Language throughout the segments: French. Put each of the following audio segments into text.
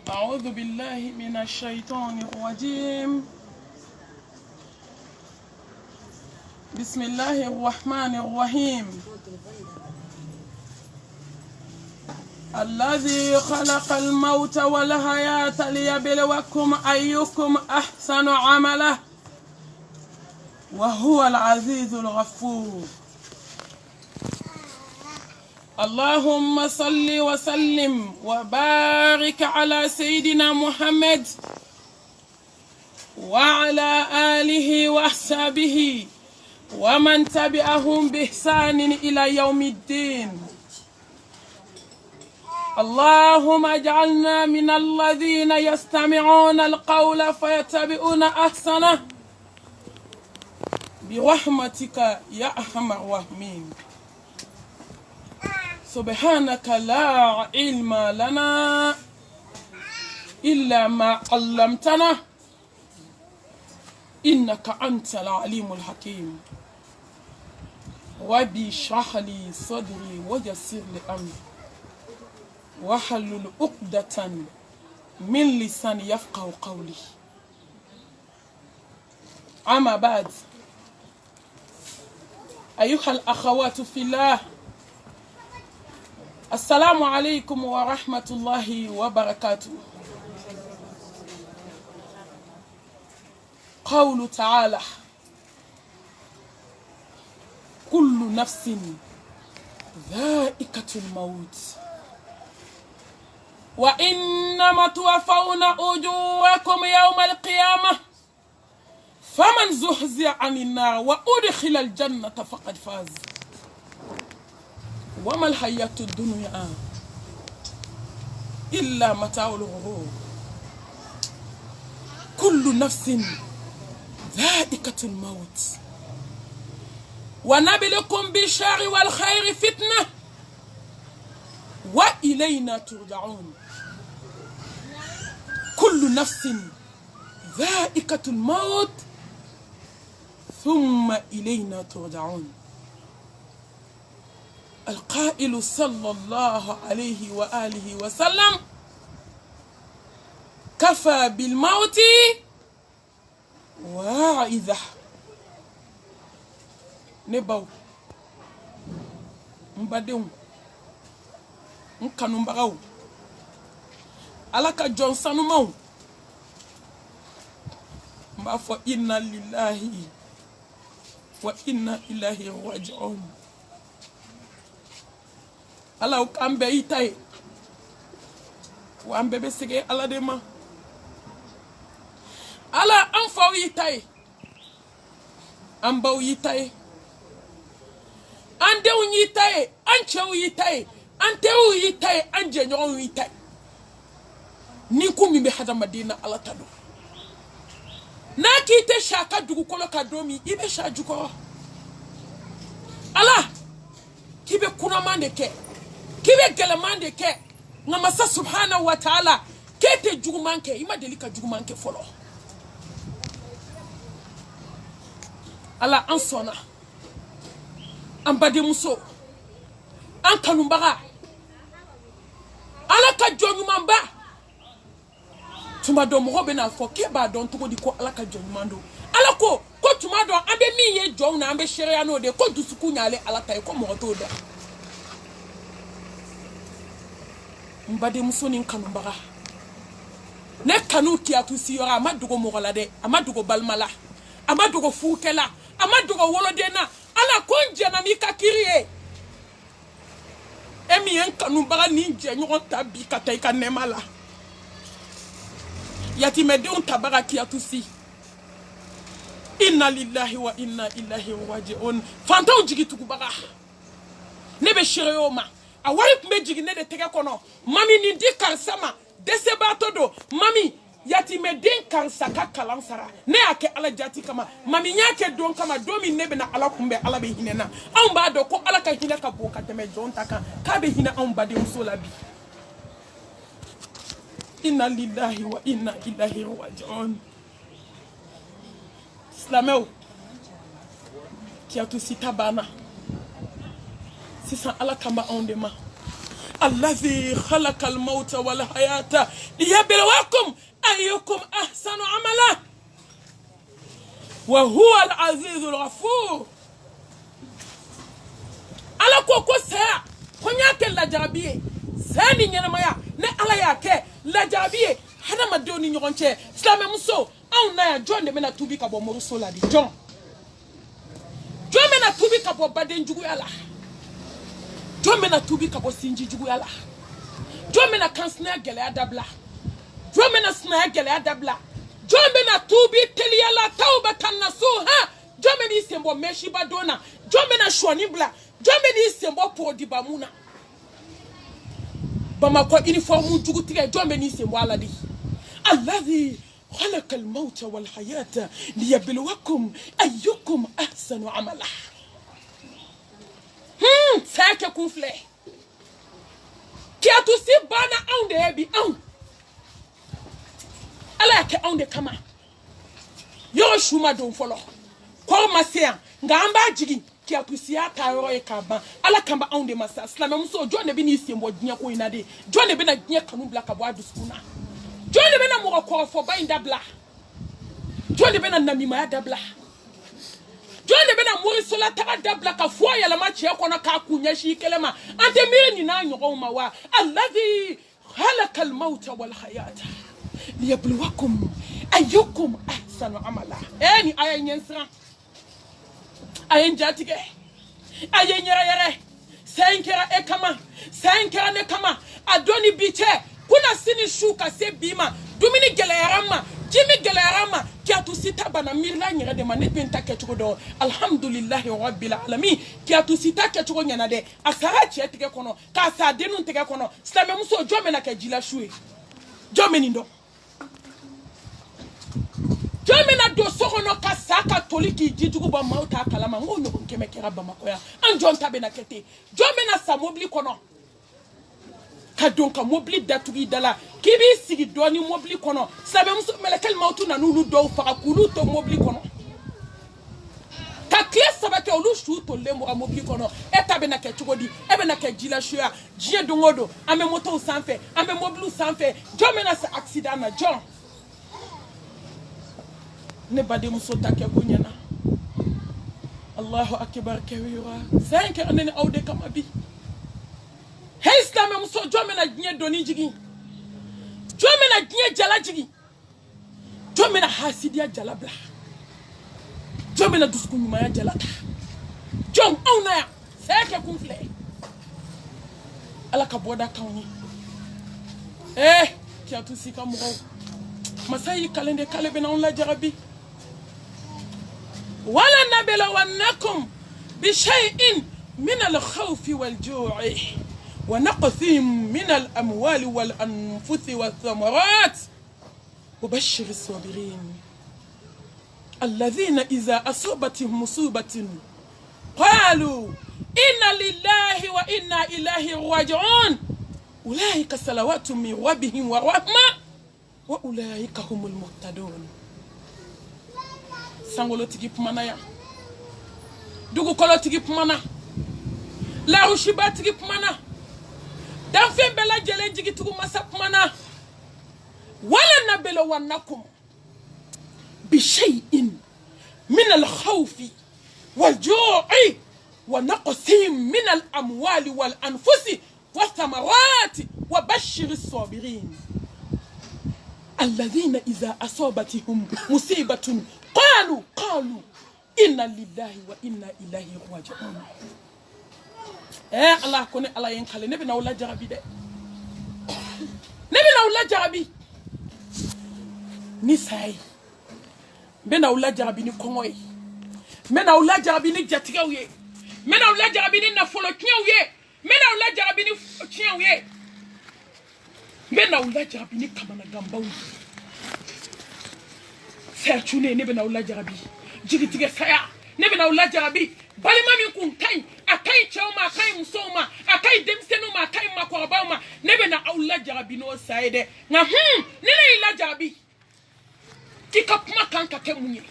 أعوذ بالله من الشيطان الرجيم. بسم الله الرحمن الرحيم. الذي خلق الموت والحياة ليبلوكم أيكم أحسن عملا وهو العزيز الغفور. اللهم صل وسلم وبارك على سيدنا محمد وعلى آله وأصحابه ومن تبعهم بإحسان إلى يوم الدين. اللهم اجعلنا من الذين يستمعون القول فيتبعون أحسنه برحمتك يا أرحم الراحمين. سبحانك لا علم لنا إلا ما علمتنا إنك أنت العليم الحكيم. ربي اشرح لي صدري ويسر لي أمري واحلل عقدة من لساني يفقهوا قولي. أما بعد، أيها الأخوات في الله، السلام عليكم ورحمة الله وبركاته. قول تعالى: كل نفس ذائقة الموت وإنما توفون أجوركم يوم القيامة فمن زحزح عن النار وأدخل الجنة فقد فاز وما الحياة الدنيا إلا متاع الغرور. كل نفس ذائقة الموت ونبلكم بالشر والخير فتنة وإلينا ترجعون. كل نفس ذائقة الموت ثم إلينا ترجعون. القائل صلى الله عليه وآله وسلم: كفى بالموت واعظة. نبو مبادئون nkanu mbagaw alaka Johnson maw mba fo inna lillahi wa inna ilahi raji'un. ala kambe itay wa mbebe sege ala dema ala anfo itay ambaw itay andew itay anchew itay antew itay anje nyon itay ni kumi be hada madina ala tado na kite shaka dugu kolo kadomi ibe shajuko ala kibe kuna mande ke kibe gelamande ke ngamasa subhanahu wa ta'ala kete jugumanke ima delika jugumanke folo ala ansona ambade muso an kanumbaga ala ka jonyuma ba tuma do mo be na fo ke ba don to di ko ala ka jonyuma do ala ko tuma do ambe mi ye jon na ambe sheria no de ko dusuku nyale ala tay ko mo to da mbade muso ni kanumbaga ne kanu ki atusi yora amadugo mo la de amadugo balmala amadugo fukela amadugo wolodena ala ko njana mi ka kirie emi en kanumbaga ni nje nyon tabi katay ka nemala yati mede on tabaga ki atusi. Inna lillahi wa inna ilahi raji'un. Fanta on jigi tukubaga nebe shireoma awari kume jigi ne de tege kono mami ni di kansama dese batodo mami yati meden kansa ka kalansara ne ake ala jati kama mami nyake don kama domi nebe na ala kumbe ala be hinena an ba do ko ala ka hina ka boka teme jonta ka be hina an ba de musola bi. Inna lillahi wa inna ilahi raji'un. Islameu ki atu sitabana sisan ala kamba ondema الذي خلق الموت والحياة ليبلوكم أيكم أحسن عملا وهو العزيز الغفور ala ko saya konya ke la jarabie sani nyana maya ne ala yake la jarabie hana madoni nyokonche islam muso on na John de mena tubi ka bo moruso la di John mena tubi ka bo baden jugu yala John mena tubi ka bo sinji jugu yala John mena kansna gele adabla John mena sna gele adabla John mena tubi teliyala taubatan nasuha John mena sembo meshi badona John mena shwani bla Jomeni sembo pour dibamuna. Bamako uniforme jugu tige jomeni sembo aladi. Alladhi khalaqa al-mauta wal hayata liyabluwakum ayyukum ahsanu amala. Sake kufle. Ki atusi bana onde ebi on. Ala ke onde kama. Yo shuma don folo. Ko masea ngamba jigi ki atusia tayoro e kaba ala kamba onde masa slam muso John be ni sembo nya ko inade John be na nya kanu black abo aduskuna John be na mo ko fo bainda bla John be na namima ya dabla John be na mo sola taka dabla ka fo ya la ma che ko na ka kunya shi kelema ante mire ni na nyogo ma wa alladhi khalaqa al-mauta wal hayata liyabluwakum ayyukum ahsanu amala ni aya nyensra ayen jatige ayen yere senkera ekama senkera ne kama adoni biche kuna sini shuka se bima dumini gelayarama jimi gelayarama ki atusita bana mirla nyere de manet benta kechugo do alhamdulillahi rabbil alamin ki atusita kechugo nyana de asara chetige kono ka sa denu tege kono slame muso jome na ke jila shuwe jome nindo Jomena do sokono kasaka toliki jijugu ba mauta kalama ngono kemekera ba makoya anjon tabe na kete jomena sa mobli kono kadonka mobli datugi dala kibi sigi doni mobli kono sabe muso melekal mautu na nulu do faka kulu to mobli kono ka kles sabake olu shu to lemo mobli kono etabe na ke chugodi ebe na ke jila shua jie dongodo ame moto sanfe ame moblu sanfe jomena sa accident na jon ne bade muso take kunyana Allahu akbar kabira zanka anani aude kama bi hey islam muso jomena gnye doni jigi jomena gnye jala jigi jomena hasidia jala bla jomena duskunyu maya jala jom auna ya sake kumfle ala ka boda kawni ki atusika mo masayi kalende kalebe na on la jarabi ولا نبلونكم بشيء من الخوف والجوع ونقص من الأموال والأنفس والثمرات وبشر الصابرين الذين إذا أصابتهم مصيبة قالوا إنا لله وإنا إليه راجعون أولئك صلوات من ربهم ورحمة وأولئك هم المهتدون sangolo tigi pumana ya dugu kolo tigi pumana la ushiba tigi pumana danfen bela jelen jigi tugu masa pumana wala nabelo wanakum bi shay'in min al-khawfi wal-ju'i wa naqsin min al-amwali wal-anfusi wath-thamarati wa bashshir as-sabirin alladhina idha asabatihum musibatun قالوا إنا لله وإنا إليه راجعون الله كوني الله ينكالي نبي نولا جربي ده نبي نولا جربي نساي بنا نولا جربي نكونوي منا نولا جربي نجاتيوي منا نولا جربي نفولو كيوي منا نولا جربي نفوتيوي منا نولا جربي نكمانا غامباوي sertune ne bena wala jarabi jigitige saya ne bena wala jarabi bali mami kun kai akai choma akai musoma akai demsenu ma akai makorba ma ne bena wala jarabi no saide na ne la jarabi tikapma kanka kemunye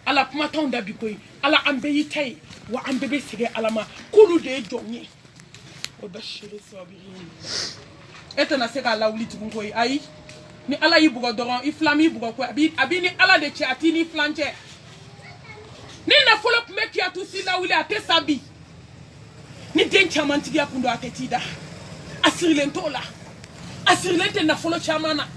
ala puma tonda bikoy ala ambe yitai wa ambe be sige alama kulu de jonye Obashiri sabirin. Etana seka la wuli tukunko yi ayi. Ni ala yi bugo doron iflami bugo ko abi ni ala de chati ni flanche. Ni na follow make ya to si la wuli ate sabi. Ni den chamantigi akundo atetida. Asirilento na follow chamana.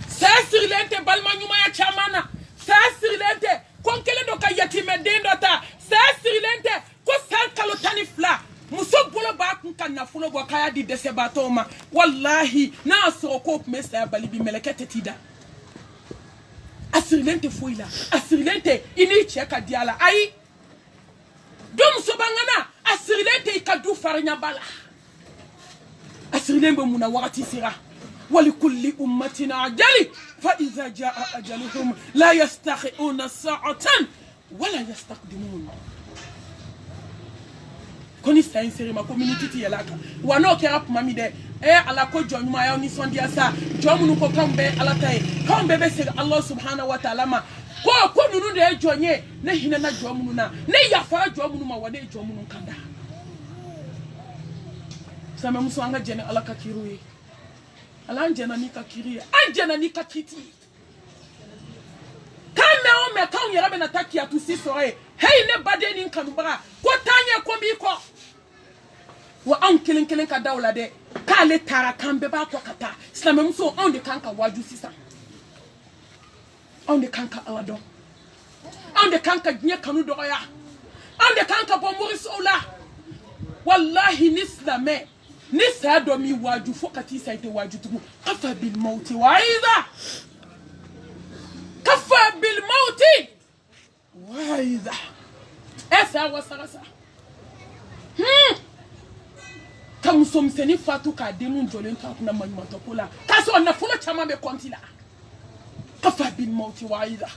Sa asirilente balma nyuma ya chamana. Sa asirilente konkele do ka yatime den dota. Sa asirilente ko san kalotani fla. Muso bolo ba kun kan na follow bo kaya di dese batoma. Wallahi na so ko mesa balibi melekete tida. Asirilente foila. Asirilente ini cheka diala. Ai dom sobangana asirilente ikadu farnya bala. Asirilente muna wakati sira. ولكل أمة عجل فإذا جاء أجلهم لا يستخئون ساعة ولا يستقدمون. Koni sa inseri ma community ti yelaka. Wano ke rap mami de ala ko jonuma ya ni sondi asa. Jomunu ko kambe ala tay. Kambe be se Allah subhanahu wa ta'ala ma. Ko nunu de jonye ne hina na jomunu na. Ne yafa jomunu ma wade jomunu kanda. Sama muso anga jene ala kakiruye. Ala njena ni kakiri. Anjena ni kakiti. Kame ome kan yerabe na taki ya tusi sore. Hey ne bade ni kanubara. Ko tanye kombi ko. Wa an kilin ka dawla de. Ka le tara kambe ba ko kata. Sina memso on de kanka waju sisa. On de kanka alado. On de kanka nye kanu doya. On de kanka bombori sola. Wallahi nislame. Nisa domi waju fokati saite waju tumu. Kafa bil mauti waiza. Kafa bil mauti waiza. Esa wasarasa. Kamusom seni fatu ka denu njolen ka kuna manyimato kula. Kaso na fulo chama be kontila. Kafa bil mauti waiza.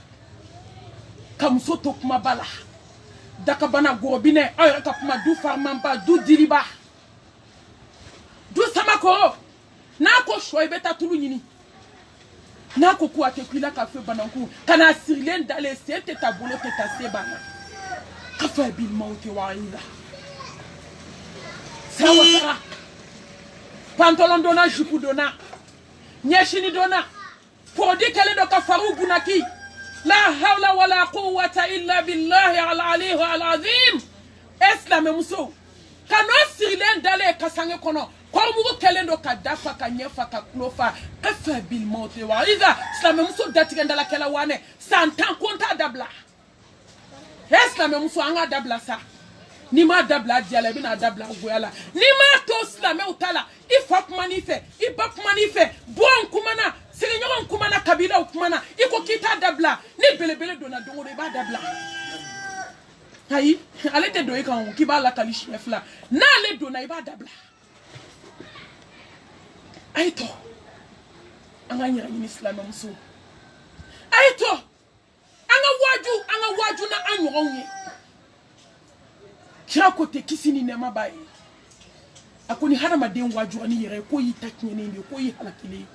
Kamuso tokuma bala. Daka bana gorobine ayra kapuma du farmamba du diriba. Du samako na ko shoy beta tulu nyini na ko ku atekwila ka fe bananku kana sirlen dale sente tabolo te tasebana kafa bil mauti waida sawa sara pantalon dona jipu dona nyeshini dona podi kale do ka faru bunaki la hawla wala quwwata illa billahi al-aliyyil azim islam muso kano sirlen dale kasange kono Kormugo kelendo ka dafa ka nyefa ka klofa kafa bil mauti wa iza islam muso datigenda la kala wane santan konta dabla islam muso anga dabla sa ni ma dabla diala bina dabla goyala ni ma to islam utala ifap manife ibap manife bon kumana sirinyon kumana kabila kumana iko kita dabla ni belebele dona dongo ba dabla hayi alete doyi kan ki ba la kalishi efla na le dona iba dabla Aito anga nyira ni islam muso aito anga waju na anyo onye kira kote kisini ne mabai akoni hana maden waju ani yere ko yi taknye ne ko yi halakile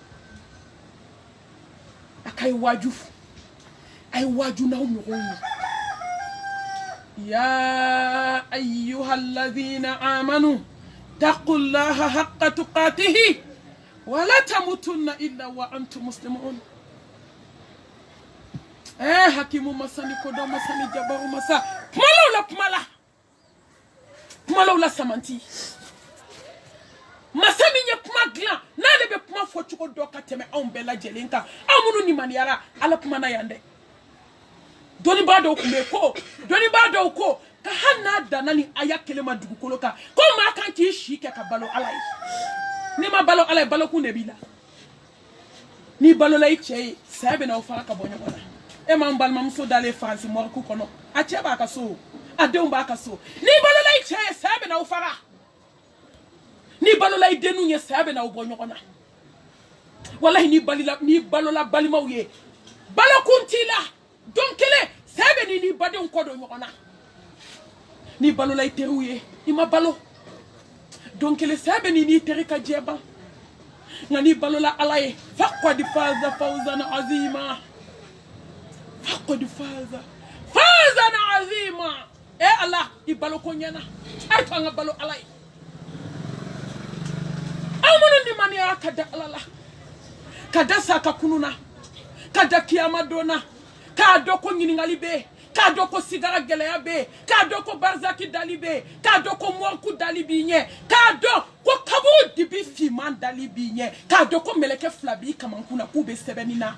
akai waju ai waju na onyo onye ya ayyuhalladhina amanu taqullaha haqqa tuqatih ولا تموتن إلا وأنتم مسلمون. حكيم مساني كودا مساني جبارو مسا pumala ula samanti masami nye puma glan na lebe puma fochuko doka teme ombela jelinka amunu ni maniara ala pumana yande doni bado ko ka hanna danani aya kelema dugukoloka ko ma kan ki shike ka balo alai ni ma balo ala balo ku nebila ni balo la iche sabe na ofara ka bonyo bona e ma mbal mam so dale France mo ku kono a che ba ka so a de ba ka so ni balo la iche sabe na ofara ni balo la idenu nye sabe na bonyo bona wallahi ni balo la bali mawye balo kuntila donkele sabe ni bade on kodo nyona ni balo la iteruye ni ma balo donc le sabe ni terika jeba ngani balola alaye faqad faza fawzan azima faqad faza fawzan azima Allah ibalo ko nyana ay to nga balo alaye mani ya kada alala kada saka kununa kada kiyama dona ka doko nyiningali be ka doko sigara geleya be ka doko barzaki dali be ka doko mwanku dali binye ka doko kabu dibi fiman dali binye ka doko meleke flabi kamankuna kube sebenina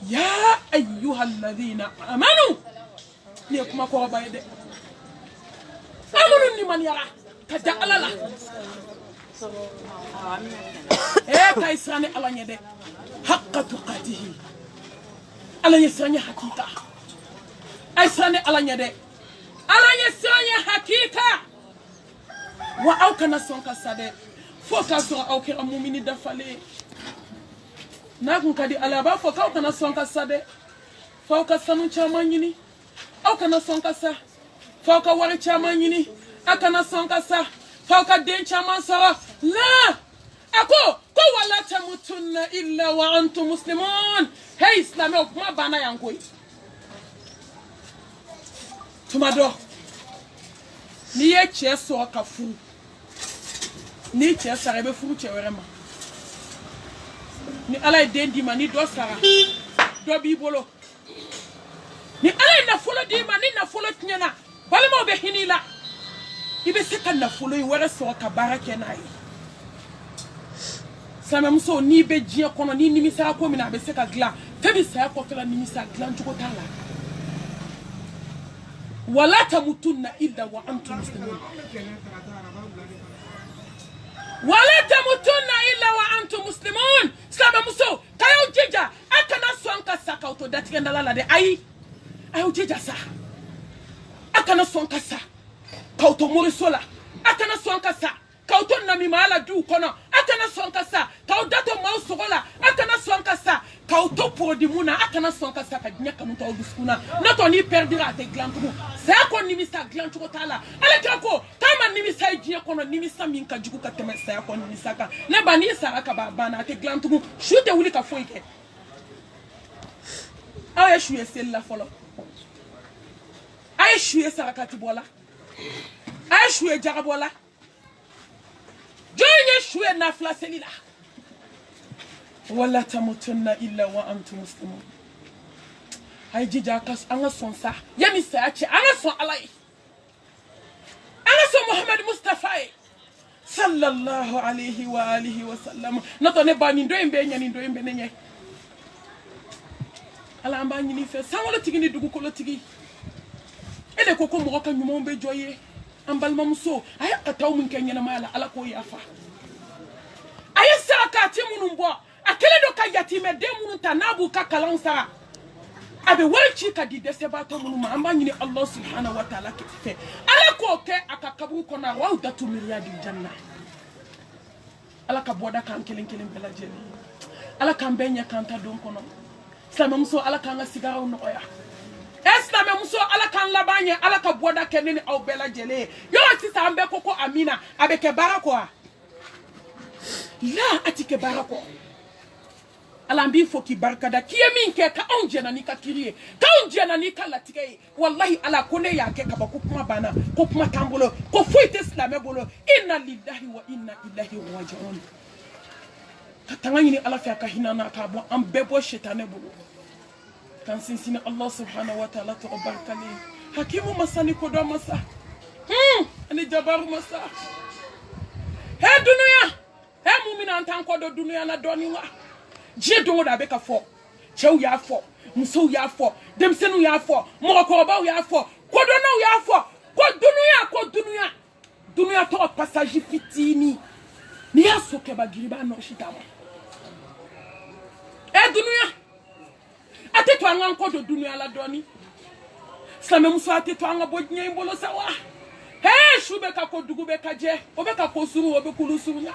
ya ayyuhalladhina amanu ni kuma ko bayde amanu ni man yara kada alala kaisane alanye de haqqa tuqatihi alanye sanya hakika aisane alanye de alanye sanya hakika wa au kana sonka sade foka so au kira mu'mini dafale na kun kadi alaba foka kana sonka sade foka sanu chamanyini au kana sonka sa foka wari chamanyini akana sonka sa foka den chaman sara la ako ko wala tamutunna illa wa antum muslimun hey islam o kuma bana yankoi tumado ni ye che so ka fu ni che sare be fu che werema ni ala den di mani do sara do bi bolo ni ala na folo di mani na folo tnyana balmo be hinila ibe seka na folo yi were so ka barake na yi sama muso ni be jie kono ni nimisa ko mina be seka gla febi sa ko kala nimisa gla njuko tala wala tamutunna illa wa antum muslimun wala tamutunna illa wa antum muslimun sama muso kayo jeja akana sonka saka auto datigenda la de ai ayo jeja sa akana sonka sa kauto morisola akana sonka sa kauto nami mala du kono akana sonka sa kaudato mausogola akana sonka sa kauto podimuna akana sonka sa kadinya kamuto oduskuna nato ni perdira te glantugo sa ko nimisa glantugo tala ala kako kama nimisa ejie kono nimisa minka juku katema sa ko nimisa ka ne bani saraka bana te glantugo shute wuli ka foike aye shuye sella folo aye shuye saraka tibola aye shuye jagabola joye shuye nafla selila wala tamutunna illa wa antum muslimun ay jija kas anga sonsa yami saache anga son alai anga son Muhammad Mustafa sallallahu alayhi wa alihi wa sallam nato ne bani ndo embe nyani ndo embe nenye ala amba nyini fe sangolo tigini dugu kolo tigi ele koko mo ka nyumo mbe joye ambal mamso ay ataw mun kenyana mala ala ko yafa ay sakati munumbo akele do ka yatime de mununta nabu ka kalansara abe walchi ka di desebato munuma amba nyini Allah subhanahu wa ta'ala ke ala ko ke akakabu ko na wa datu miliyadi janna ala ka boda kan kelen bela jeli ala kan benya kanta don kono sama muso ala kan sigara no oya esna muso ala kan labanye ala ka boda keneni au bela jeli yo sisa ambe koko amina abe ke barako la atike barako ala mbi foki barkada kiyemin ke ka onjena ni ka kiriye ka onjena ni ka latike wallahi ala kone ya ke ka ba kuma bana ko kuma tambolo ko foite islam bolo inna lillahi wa inna ilaihi raji'un katangani ni ala fa ka hinana ka bo am bebo shetane bolo kan sinsini Allah subhanahu wa ta'ala to barkali hakimu masani ko do masa ani jabaru masa he dunuya he mu'mina antan ko do dunuya na doniwa je do da be ka fo chew ya fo muso ya fo dem senu ya fo mo ko ba ya fo ko do no ya fo ko dunuya to passage fitini ni asoke ba giriba no shitamo dunuya ate to anwan ko do dunuya la doni same muso ate to anga bodnya imbolo sawa he shube ka ko dugu be ka je obe ka ko suru obe kulu sunya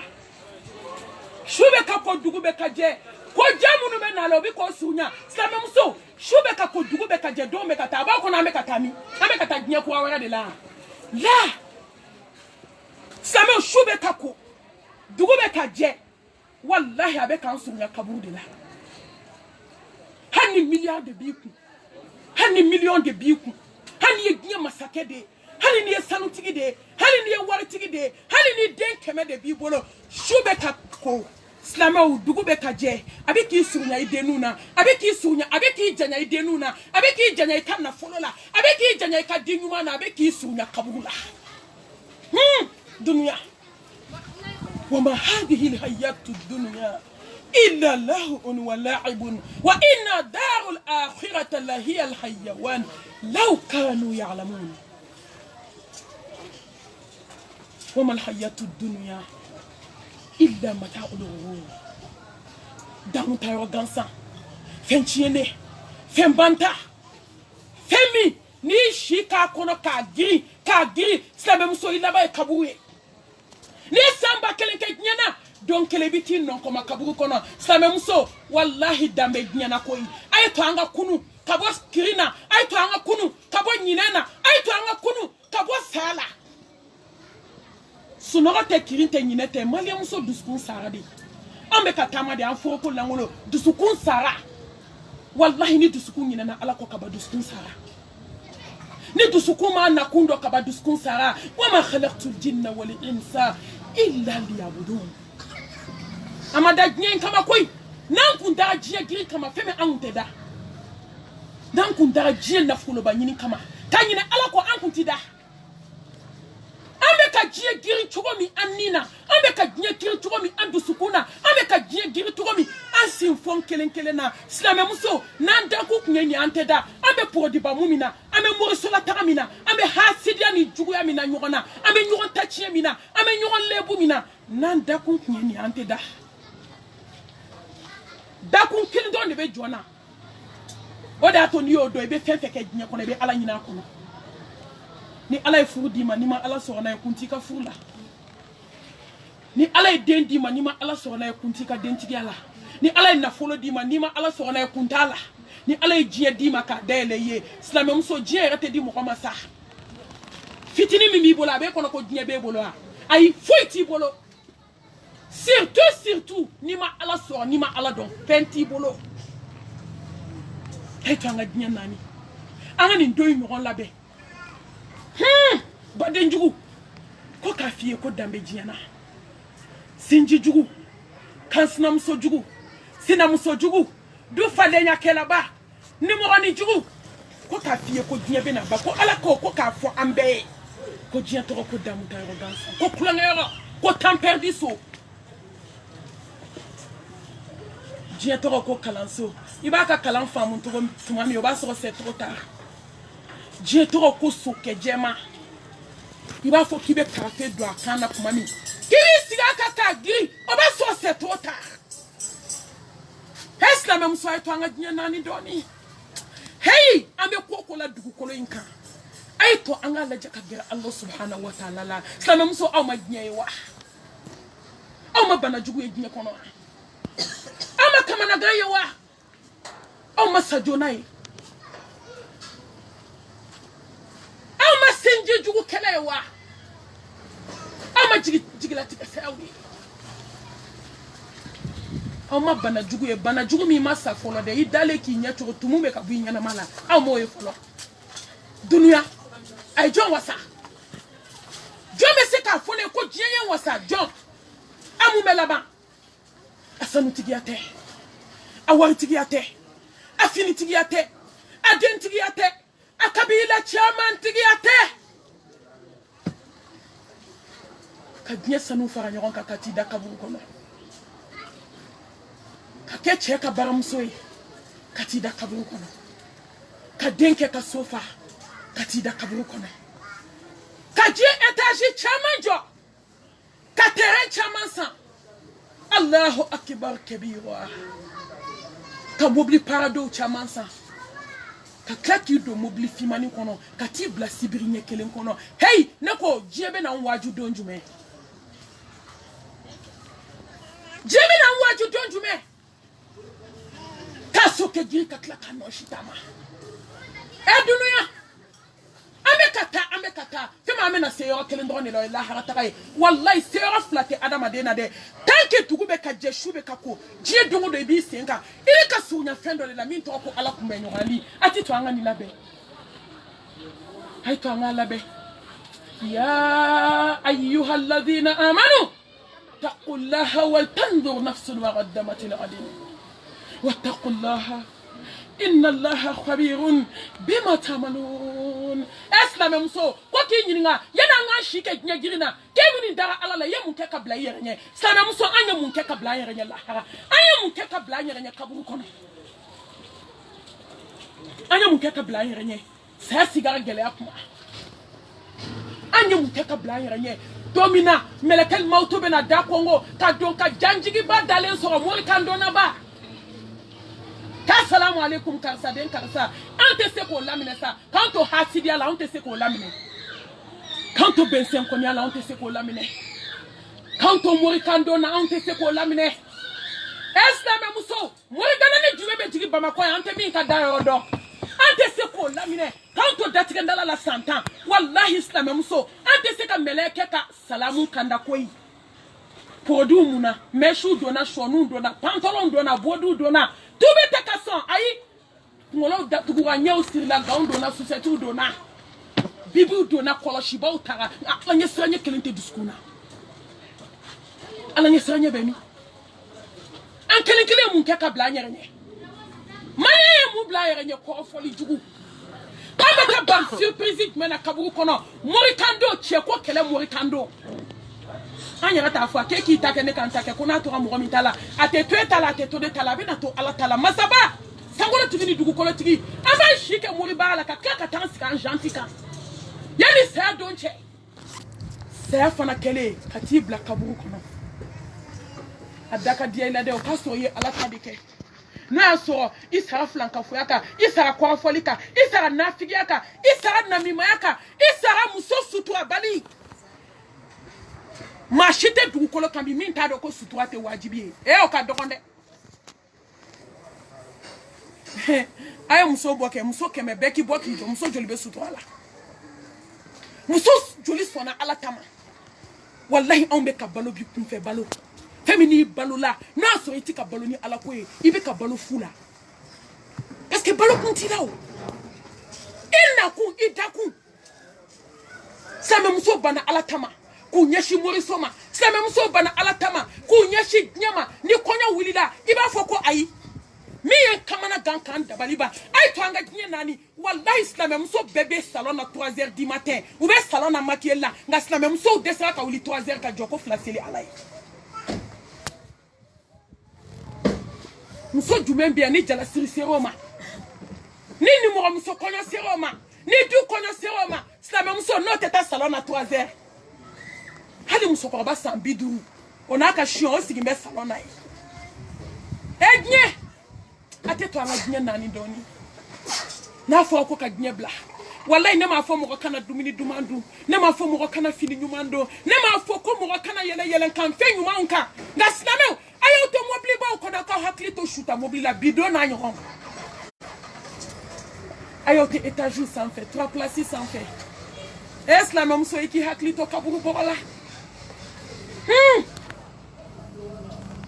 shube ka ko dugu be ka je ko jamunu me na lo bi ko sunya same muso shube ka ko dugu be ka je do me ka ta ba ko na me ka tami ame ka ta nya ko awara de la same shube ka ko dugu be ka je wallahi abe kan sunya kaburu de la hani milliard de biku hani million de biku hani ye masake de hali ni ye sanu tigi de hali ni ye wari tigi de hali ni den kɛmɛ de b'i bolo su bɛ ka ko silamɛw dugu bɛ ka jɛ a bɛ k'i surunya i denninw na a bɛ k'i surunya a bɛ k'i janya i denninw na a bɛ k'i janya i ka nafolo la a bɛ k'i janya i ka den ɲuman na a bɛ k'i surunya kaburu la dunuya وما هذه الحياة الدنيا إلا لهو ولعب وإن دار الآخرة لهي الحيوان لو كانوا يعلمون وما الحياة الدنيا إلا متاع الغرور دعم تايرو غانسا فين تشيني فين بانتا فين مي ni shika kono ka giri slamem so ilaba e kabouye ni samba kelenke nyana donc kelebiti non koma kaburu kono slamem so wallahi dambe nyana koyi ay to anga kunu kabo kirina ay to anga kunu kabo nyinena ay to anga kunu kabo sala sunoro te kirinte nyinete maliam so duskun saradi ambe katama de anfo ko langolo dusukun sara wallahi ni dusukun nyinena ala ko kaba duskun sara ni dusukuma nakundo kaba duskun sara wama khalaqtul jinna wal insa illa liyabudun amada nyen kama koy nan kun da jiya giri kama feme an teda nan kun da jiya nafulo ba nyini kama tanyina ala ko an kun tida ambe ka jiya giri chogo mi annina ambe ka jiya giri chogo mi andu sukuna ambe ka jiya giri chogo mi ansin fon kelen na slame muso nan da ku kunyeni anteda ambe podi ba mumina ambe morisola taramina ambe hasidia ni jugu ya mina nyogona ambe nyogon tachie mina ambe nyogon lebu mina nan da ku kunyeni anteda da ku kin don de be jona oda to ni odo e be fenfe ke jinya kono be ala nyina kono ni ala e furu dima ni ma ala so na e kunti ka furu la ni ala e den dima ni ma ala so na e kunti ka den tigi ala ni ala e nafolo dima ni ma ala so na e kuntala ni ala e jiye dima ka dele ye islamem so jiye rete di mo koma sa fitini mi bola be kono ko jiye be bolo ay foiti bolo surtout ni ma ala so ni ma ala don penti bolo hey tanga jiye nani anga ni ndoy mi ron labe baden jugu ko ka fiye ko dambe jiana sinji jugu kansna muso jugu sina muso jugu du falenya kelaba ni mo ni jugu ko ka fiye ko jiya bena ba ko ala ko ka fo ambe ko jiya to ko damu ta arrogance ko plongero ko temperdi so jiya to ko kalanso ibaka kalan famu to tumami oba so c'est trop tard jiya to ko so ke jema iba fo kibe kafe do akana kumami kiri siga kaka giri oba so c'est trop tard hesla même so to anga jiya nani doni hey ambe koko la dugu kolo inka ay to anga la jaka gira Allah subhanahu wa ta'ala la sama muso aw ma jiya wa aw ma bana jugu e jiya kono ama kama na gaye wa aw ma sajonai aw ma senje jugu kele wa aw ma jigila tika sawi aw ma bana jugu mi ma sa folo de idale ki nya to tumumbe ka bu nyana mala aw mo e folo dunya ay jon wasa jon me se ka fone ko jiyen wasa jon amu melaba asanu tigiyate awari tigiyate afini tigiyate aden tigiyate akabila chairman tigiyate ka dinya sanu fara nyoron ka kati da kaburu kono ka keche ka baramsoy kati da kaburu kono ka denke ka sofa kati da kaburu kono ka je etage chairman jo ka terrain chairman san Allahu akbar kabira ka mobili parado chairman san ka klaki do mobili fimani kono ka ti bla sibiri nyekelen kono hey nako jebe na waju donjume jebe na waju donjume kaso ke giri ka klaka no shitama dunuya amekata fema amena seyo kelen drone lo la harata kay wallahi seyo flate adama de na de tanke tugube ka jeshube kako je dongo do bi senga ile ka sunya fendo la min to ko ala kumenyo ali ati to anga ni labe ay to anga labe يا أيها الذين آمنوا اتقوا الله ولتنظر نفس ما قدمت لغد واتقوا الله إن الله خبير بما تعملون. اسلام مسو كوكي نينغا يانا nga shike nyagirina kemuni dara alala yemu ke kabla yerenye islam muso anya mun ke kabla yerenye lahara anya mun ke kabla yerenye kaburu kono anya mun ke kabla yerenye sa sigara gele akuma anya mun ke kabla yerenye domina melekal mauto bena da kongo ka don ka janjigi ba dalen so mo kan dona ba. Assalamu alaikum karsa den karsa ante se ko lamine sa kanto hasidia la ante se ko lamine kanto bensen konya la ante se ko lamine kanto morikando na ante se ko lamine eslam muso morigana ne jume be jigi bamako ante min ka dayo do ante se ko lamine kanto datige ndala la santan wallahi islam muso ante se ka meleke ka salamu kanda koyi podu muna meshu dona shonu dona pantalon dona bodu dona tube takason ayi ngolo da tugura nyau sur la gaundo na société dona bibi dona koloshi ba utara alanye sanye kelente diskuna alanye sanye bemi an kelenkele mun ke ka blanya renye maye mu blanya renye ko foli jugu kama ka ban surprise mena kaburu kono morikando cheko kele morikando anya ta fwa ke ki take ne kan take kuna to mo mi tala ate to tala ate to de tala be na to ala tala masaba sangolo tigi dugu kolo tigi aba shike muri bala ka ka tansi kan jantika yani sa donche sa fana kele katibla kaburu kono adaka dia ila de o paso ye ala tadike na so isara flanka fuyaka isara kwa folika isara nafigiaka isara namimayaka isara muso sutu abali machete dugukolo kambi min ta do ko sutura te wajibi o ka dokonde ay muso boke muso keme beki boki jo muso joli be sutura la muso joli sona ala tama wallahi on be ka balo bi kun fe balo femini balo la na so iti ka balo ni ala ko e ibe ka balo fula est-ce que balo kun ti lawo ina ku idaku sama muso bana ala tama kunyeshi morisoma same muso bana alatama kunyeshi nyama ni konya wulida iba foko ayi miye kamana gankan dabaliba ay to anga kinye nani wallahi islam muso bébé salon na 3h du matin ou be salon na makiela nga islam muso desra ka wuli 3h ka joko flaseli alay muso jumen bien ni jala siri seroma ni mo muso konya seroma ni du konya seroma islam muso no teta salon na 3h hali musokoroba sambiduru onaka shion sigimbe salona yi ednye ateto anga dnya nani doni na fo ko ka dnya bla wallahi ne ma fo mo kana dumini dumandu ne ma fo mo kana fini nyumando ne ma fo ko mo kana yele kan fe nyuma nka nga siname ayo to mobile ba ko da ka hakli to shuta mobile la bidon na nyon ayo te étage sans fait 3 places sans fait est la même so iki hakli to kaburu bola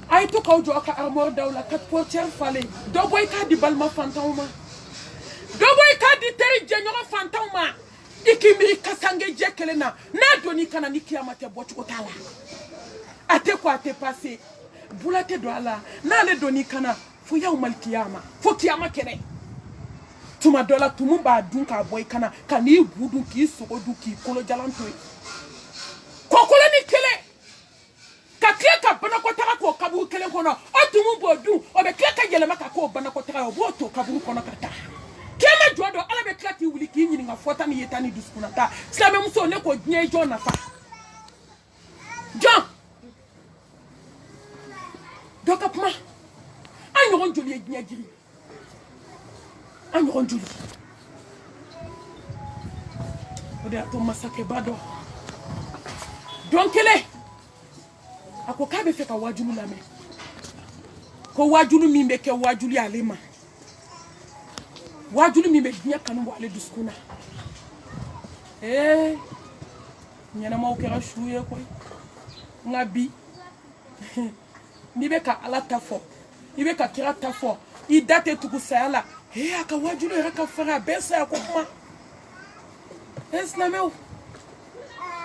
ay to kaw jo ka armor dawla 4 portières fallait do boy ka di balma fantawma do boy ka di teri jenyoro fantawma ikimiri kasange jekele na doni kana ni kiyamate bochu otala ate ko ate passé bulate do ala na le doni kana fo yawmal kiyama fo kiyama kene tuma dola tumu ba dun ka boy kana kani budu ki sogodu ki kolo jalantoy kokolo ni kele ka kleka bana ko taka ko kaburu kele kono o tumu bodu o be kleka yele maka ko bana ko taka o boto kaburu kono kata kema jodo ala be klati wuli ki nyini nga fota ni yetani duskuna ta slame muso ne ko nye jo na fa John doka pma anyo joli e nya jiri anyo joli o de to masake bado donc ele ako kabe feka wajulu lame ko wajulu mimbe ke wajulu alema wajulu mimbe nya kanu wale duskuna nyana ma okera shuye ko ngabi nibe ka ala tafo ibe ka kira tafo idate tukusala aka wajulu raka fara besa ko kuma eslameu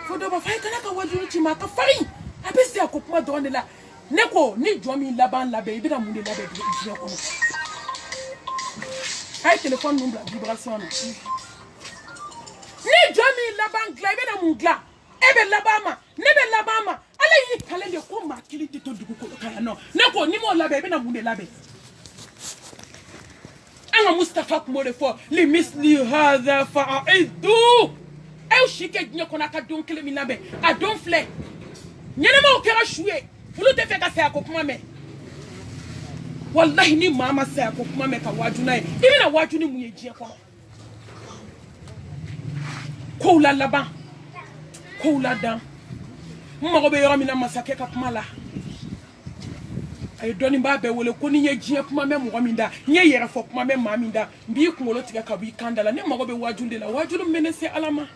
Fodo ba fay kana ka wajulu ci ma ka fari abisi akopuma donne la neko ni jomi laban labe ibina munde labe jiya kono ay téléphone number vibration ni jomi laban gla ibina mungla ebe labama nebe labama ala yi kalende ko ma kiliti to dugu ko kala no neko ni mo labe ibina munde labe anga Mustafa kumore fo li misli hadha fa'idu e shike nya kona ka don kele mi labe a don fle nyene ma o kera shuye fulu te fe ka se akopuma me wallahi ni mama se akopuma me ka waju na ibi na waju ni munye jie ko la laba ko la dan mo go be yoro mi na masake ka kuma la ay doni ba be wole ko ni nye jie kuma me mo mi nda nye yere fo kuma me ma mi nda mbi kungolo tiga ka bi kandala ne mo go be waju de la waju menese alama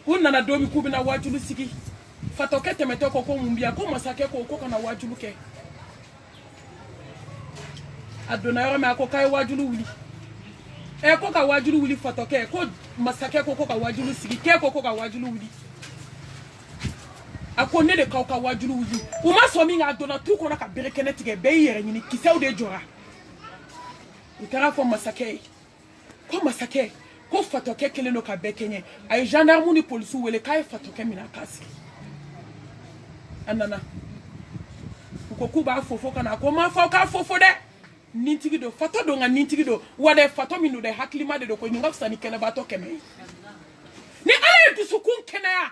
unana domi kubina wajulu sigi fatoke temetoko ko mumbia ko masake ko kana wajulu ke adona yoro me akokai wajulu wuli e ko ka wajulu wuli fatoke ko masake ko ka wajulu sigi ke ko ka wajulu wuli akone de ka wajulu wuli uma so mi nga adona tu ko na ka berekene tige be yere nyini kisew de jora ukara fo masake ko masake ko fatoke kele no ka bekenye ay gendarme ni police wele kay fatoke mina kasi anana ko kuba fofo kana ko ma fo ka fofo de nintigi do fato do nga nintigi do wade fato minu de haklima de do ko nyinga sani kene ba to keme ni ala du sukun kene ya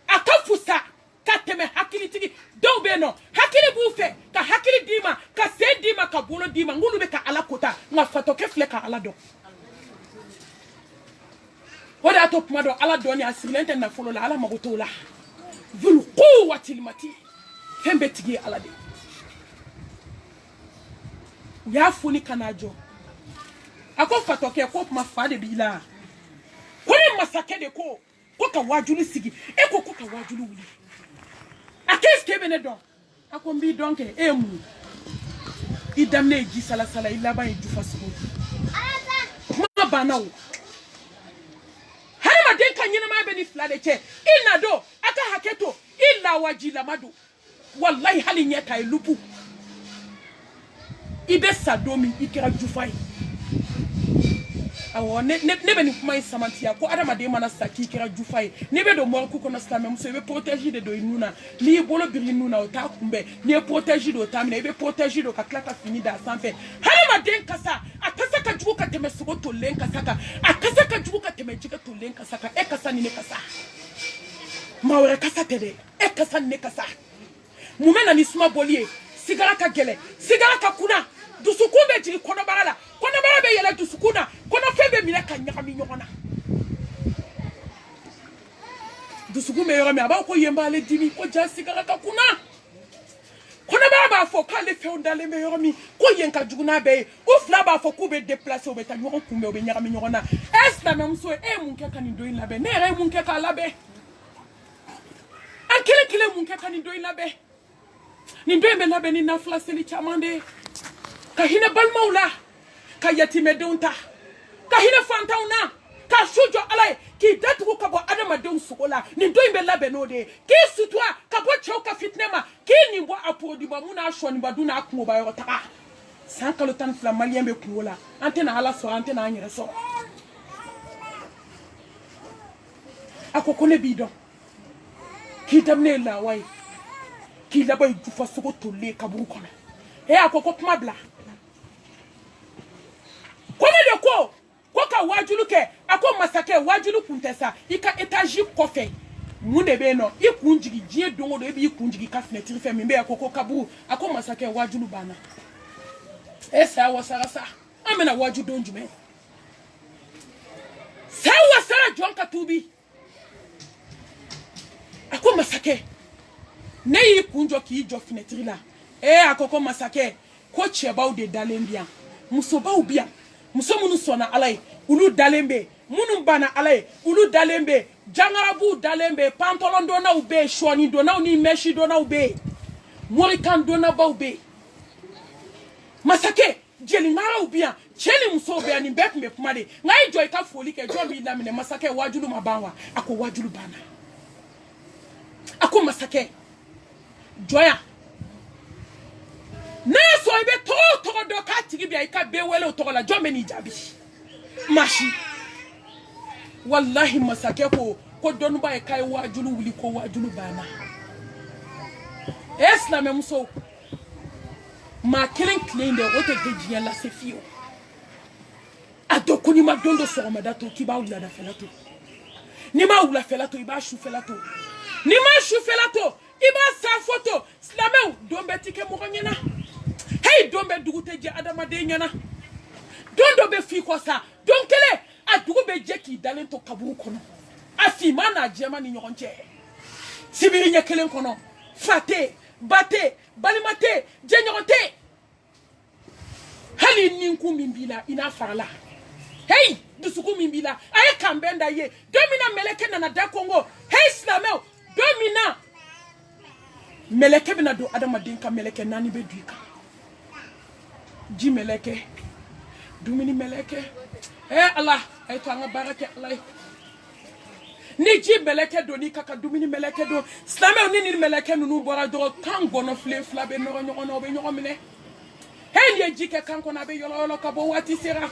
akafusa kateme hakili tigi do be no hakili bu fe ka hakili dima ka se dima ka bolo dima ngulu be ka ala kota nga fatoke fle ka ala do wada top mado ala doni asilente na folo la ala magotola vul quwwati almati fembe tigi ala de ya funi kanajo ako fatoke ko ma fade bila ko ni masake de ko ka wajulu sigi e ko ka wajulu wuli akeske bene don ako mbi donke emu idamne ji sala sala ila ba ju fasugo ma banawo den kanyina ma beni flade che ina do aka haketo illa wajila madu wallahi hali nyeta lupu ibe sadomi ikira jufai awo ne beni kuma samantia ko adama de mana saki ikira jufai ne be do mo ku kono stamem so be protéger de do inuna ni bolo biri nuna o ta kumbe ne protéger do tamina be protéger do ka klaka fini da sanfe halima den kasa akasa ka juko ka teme sugo to len kasa ka akasa ka juko ka teme jika to len kasa ka e kasa ni ne kasa mawre kasa tede e kasa ni ne kasa mumena ni suma bolie sigara ka gele sigara ka kuna dusukumbe jiri kono barala be yela dusukuna kono febe mine ka nyakami nyona dusukume yoro me aba ko yemba le dimi ko ja sigara ka kuna kono ba fo ka le fe ondale me yoro mi ko yenka juguna be o fla ba fo ku be déplacer o be ta nyoro kumbe o be nyakami nyona est la même so e munke ka ni do ina be ne re munke ka labe an kile munke ka ni do ina be ni do be labe ni na flaseli chamande ka hina balmaula ka yatime donta ka hina fantauna ka shujo alai ki datu ka bo adama don sukola ni do imbe labe no de ki sutwa ka bo chau ka fitnema ki ni bo apodi ba muna shoni ba duna akmo ba yo ta sankalo tan fla malien be kuola antena ala so antena anyere so akokone bidon ki damne la wai ki laba ju fasuko tolle ka buru kono e akoko kuma bla kone de ko ka wajulu ke ako masake wajulu kuntesa ika etaji kofe munde be no ikunjigi jie dongo do ebi ikunjigi ka fenetri fe mbe akoko kaburu ako masake wajulu bana esa wasarasa amena waju donjume sa wasara jonka tubi ako masake ne ikunjo ki jo fenetri la akoko masake ko cheba de dalembia musoba ubia musomunu sona alay ulu dalembe munu bana alay ulu dalembe jangarabu dalembe pantalon dona ube shoni dona ni meshi dona ube morikan dona ba ube masake jeli ngara ubia cheni muso be ani bet me kuma de ngai joy ka foli ke jo bi lamine masake wajulu mabanwa ako wajulu bana ako masake joya na so ibe to do ka tigi bi ka be wele to la jo me ni jabi mashi wallahi masake ko donu ba kai wajulu wuli ko wajulu bana esla me muso ma killing clean de wote gejiya la sefio adoko ni ma dondo so ma dato ki ba wula da felato ni ma wula felato iba shu felato ni ma shu felato iba sa photo slame dombe tike mo nyana hey dombe dugute je adama de nyana dondo be fi ko sa donkele adugo be je ki dalen to kaburu kono afi mana jema ni nyonche sibiri nyekelen kono fate bate balimate jenyote hali ninku mimbila ina farla hey dusuku mimbila aye kambenda ye domina meleke na da Congo hey slameo domina meleke bina do adama dinka meleke nani be duika ji meleke dumini meleke Allah ay to anga barake Allah ni ji meleke do ni kaka dumini meleke do slameo ni meleke nunu bora do tango no fle be no no be no mine hey ye ji ke kanko na be yolo ka bo wati sera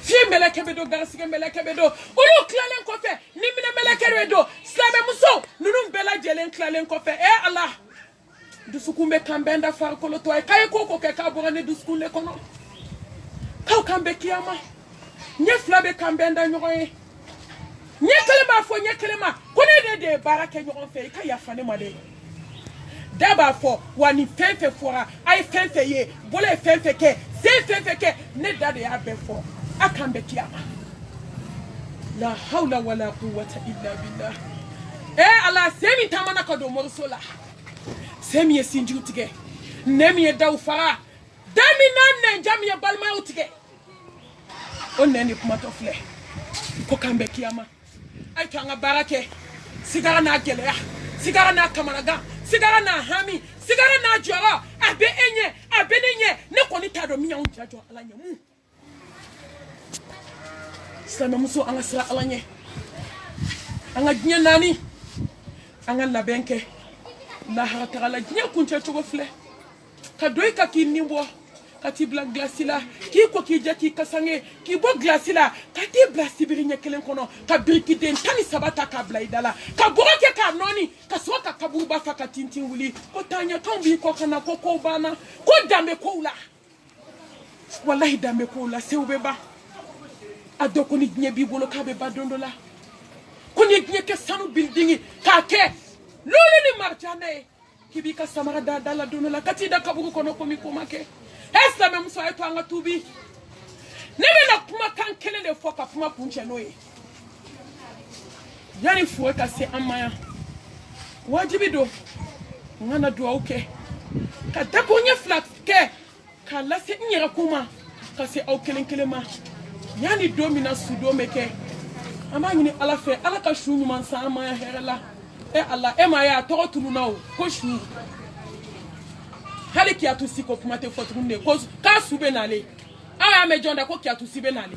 fi meleke be do garsige meleke be do ulu klalen ko fe ni mine meleke be do slame muso nunu bela jelen klalen ko fe Allah dusukumbe kambenda far ko to ay kay ko ke ka bo ne duskunde kono kaw kambe kiyama nye flabe kambenda nyoye nye kelema fo nye kelema ko ne de barake nyon fe ka ya fane ma de daba fo wani fenfe fora ay fenfe ye bole fenfe ke se fenfe ke ne dade ya be fo akambe kiyama la hawla wala quwwata illa billah Allah semi tamana ko do morsola semi ye sinju tige nemi ye daw fara dami nan jami ye balma utige oneni kuma to fle ko kambe kiyama ay tanga barake sigara na gele ya sigara na kamaraga sigara na hami sigara na joro abe enye abe nenye ne koni tado mi yan jajo alanya mu sana muso anga sira alanye anga nya nani anga labenke la harata la nya kunche chogo fle ka doy ka kinimbo kati bla glasila ki ko ki jaki kasange ki bo glasila kati bla sibirinya kelen kono ka biriki den tani sabata ka bla idala ka boroke ka noni ka soka ka buba fa ka tintin wuli ko tanya tombi ko kana ko ko bana ko dambe ko ula wallahi dambe ko ula se ubeba adoko ni nyebi bolo ka be badondola ko ni nyeke sanu building ka ke lolu ni marjane kibi ka samara dala donola kati da kabugo kono ko mi ko make Esta même so eto anga tubi nebe na kuma kan kele de foka kuma punche noye yani fuwe ka se amaya wajibi do ngana do auke ka dabo nya flat ke ka la se nyera kuma ka se au kelen ma yani domina sudo meke amani ni ala fe ala ka shunu man sa amaya herela Allah maya to tununa o ko shu hali ki atusi ko kuma te fotunde ko ka sube nale awa me jonda ko ki atusi be nale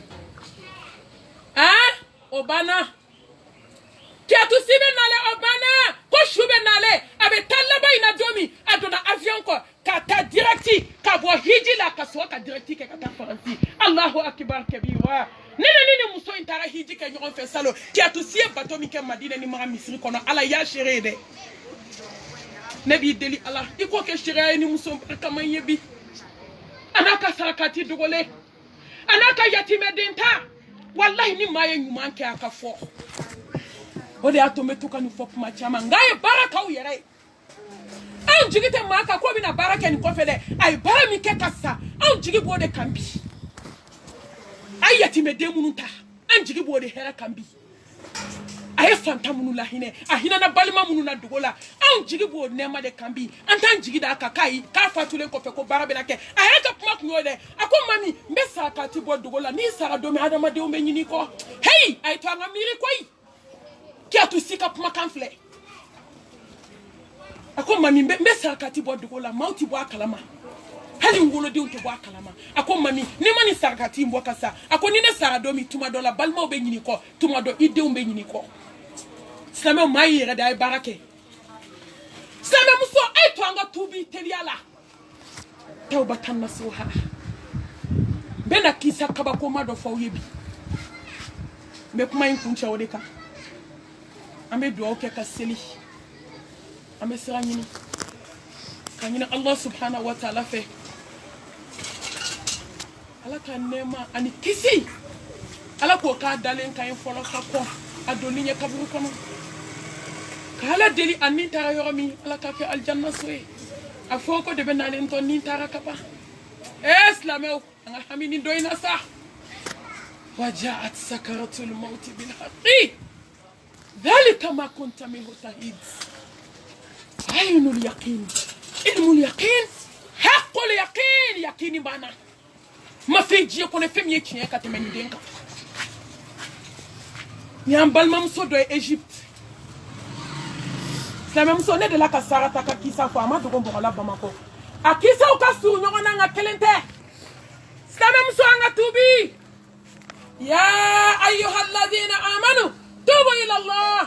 obana ki atusi be nale obana ko sube nale abe talaba ina domi adona avion ko kata directi ka bo hijila ka so ka directi ke kata faransi Allahu akbar kabira nene muso intara hiji ke nyon fe salo ki atusi e bato mi ke madina ni mara misri kono ala ya shere de Nebi deli Allah iko ke shiraya ni muso kama yebi anaka sarakati dogole anaka yatime denta wallahi ni maye nyuma nke akafo ode atometuka ni fop machama ngaye baraka uyere an jigite maka ko bina baraka ni kofele ay bara mi ke kassa an jigi bode kambi ay yatime de mununta an jigi bode hera kambi aye fantamunu la hine ahina na balima munu na dogola an jigi bo nema de kambi antan jigi da aka kai ka fatule ko fe ko barabe na ke aye ka kuma kunyo de ako mami mbesa ka ti bo dogola ni sara do me adama de o me nyini ko hey ay to anga miri koi ki atusika kuma kanfle ako mami mbesa ka ti bo dogola mauti bo akalama hali ngolo de unto bwa kalama ako mami ni mani sarkati mbo kasa ako ni ne sarado mi tuma do la balma be nyini ko tuma do ide umbe nyini ko sama mai re dai barake sama muso ay to anga tubi teliala tawbatan nasuha bena kisa kaba ko mado fo yebi me kuma yin kuncha wodeka ame do oke ka seli ame sira nyini kanyina Allah subhanahu wa ta'ala fe ala ka nema ani kisi ala ko ka dalen kan folo ka ko adoni nya kaburu kono kala deli anin tara yoromi ala ka ke aljanna soye afoko de benalen ton nin tara kapa اسلامو انا حميني دوينا صح وجاءت سكرة الموت بالحق ذلك ما كنت منه تهيد عين اليقين علم اليقين حق اليقين يقيني بانا ما في جي كون فيم يتي كاتمني دينكا نيام بالمام سو دو ايجيبت سلام سو ne de la kasara taka kisa fo amadu ko bola bamako akisa ukasu nyona nga kelente سلام سوانغا توبي يا أيها الذين آمنوا توبوا إلى الله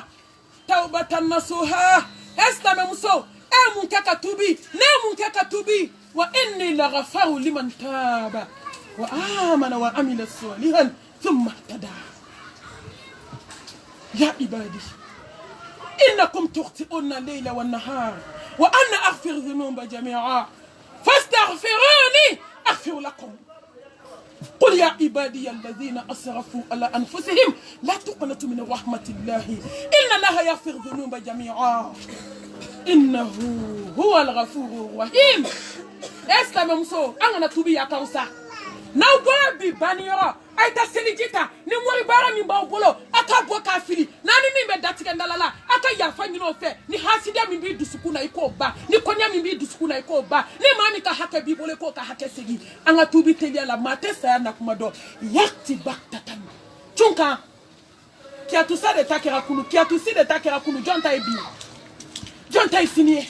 توبة نصوحا اسلام مسو امون كتوبي نامون كتوبي وإني لغفار لمن تاب وآمن وعمل صالحا ثم اهتدى يا عبادي إنكم تخطئون الليل والنهار وأنا أغفر ذنوب جميعا فاستغفروني أغفر لكم قل يا عبادي الذين أسرفوا على أنفسهم لا تقنطوا من رحمة الله إن الله يغفر الذنوب جميعا إنه هو الغفور الرحيم اسلام مسو أنا توبي يا كوسا ناو بابي بانيرا أي تسليجيتا نموري بارا من باوبولو أكا بوكا فيلي ناني مين بداتك ndalala aka yafa nyino fe ni hasida min bi dusukuna iko ba ni konya min bi dusukuna iko ba ni mami ka hake bibole ko ka hake segi anga tubi telia la mate sa na kumado yakti baktatan chunka kia tu sa de takera kunu kia tu si de takera kunu jonta ebi jonta isini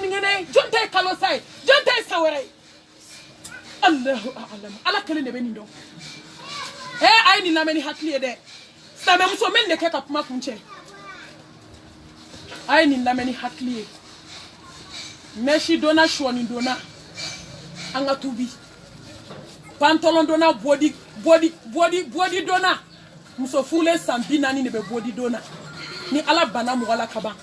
ngene jonta kalosai jonta sawere Allahu a'lam ala kele ne beni ndo ay ni lameni hakli de sama muso men de ke ka kuma kunche ay ni lameni hakli meshi dona shwani dona anga tubi pantalon dona body dona muso fule sambina ni ne be body dona ni ala bana mu wala kaba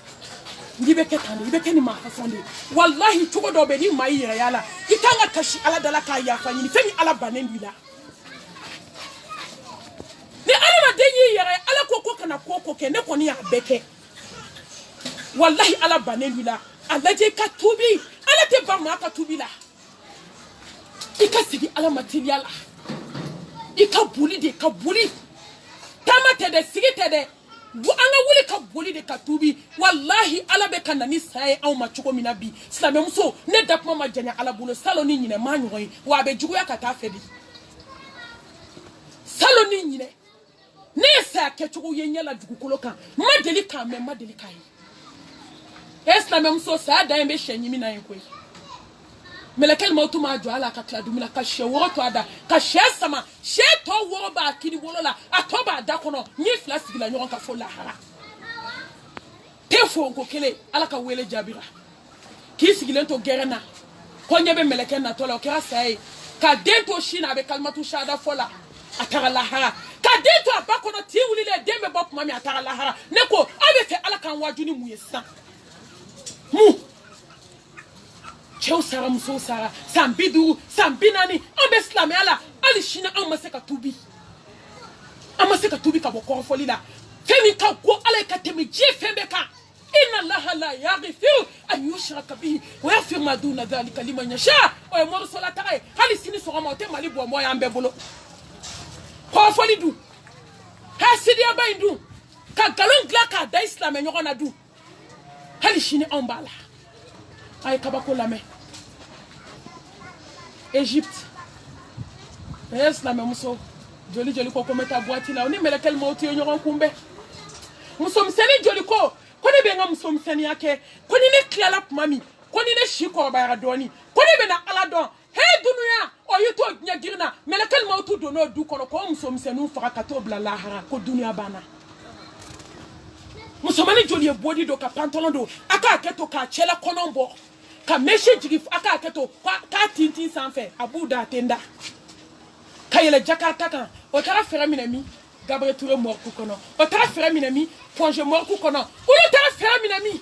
ngibe ke tande ibe ke ni ma fasonde wallahi tugo do be ni mai yala ikanga kashi ala dala ka ya fanyi ni femi ala banendila ni ala ma denyi yere ala koko kana koko ke ne koni ya beke wallahi ala banendila ala je ka tubi ala te ba ma ka tubi la ikasigi ala material ikabuli de kabuli tamate de sigite de anga wuli ka boli de katubi wallahi ala be kanani sai aw ma chuko minabi slame muso ne dapma ma janya ala bulo saloni nyine ma nyoy wa be jugo ya kata fedi saloni nyine ne sa ke chuko yenya la jugo koloka ma deli ka me ma deli kai slame muso sa da embe shenyi mina yenkwe melekel mautu ma jo ala ka kladu mila ka she woro to ada ka she sama she to woro ba kini wolola atoba da kono ni flas gila nyon ka fola hara tefo ko kele ala ka wele jabira ki sigilento gerena ko nyebe melekel na tola kira sai ka dento shina be kalmatu shada fola atara la hara ka dento abakono ti wulile dembe bop mami atara la hara neko abe fe ala kan wajuni mu yesa mu Cheo sara muso sara sambidu sambinani ambe slame ala ali shina amaseka tubi ka boko folila femi ka ko ala ka temi je fembe ka inna allaha la yaghfiru an yushraka bihi wa yaghfiru ma duna dhalika liman yasha o mo sola taray hali sini so ma te mali bo mo ya ambe bolo ko folidu ha sidi abaindu ka galon gla ka da islam nyogona du hali shini ambala ay kabako lame Égypte es la même muso joli ko kometa boîte la oni melekel mauti nyoron kumbe muso mseni joli ko ne benga muso mseni yake ko ni ne klala mami ko ni ne shi ko ba doni ko ne be na ala don he dunuya o yuto nya girna melakal mautu do no du kono ko muso msenu faka kato bla lahara ko dunuya bana musomani joli body do ka pantalon do aka keto ka chela konombo ka meshe jigi aka keto ka tintin sanfe abuda tenda kayele jakarta kan o tara fera minami Gabriel Touré morku kono o tara fera minami ponje morku kono o tara fera minami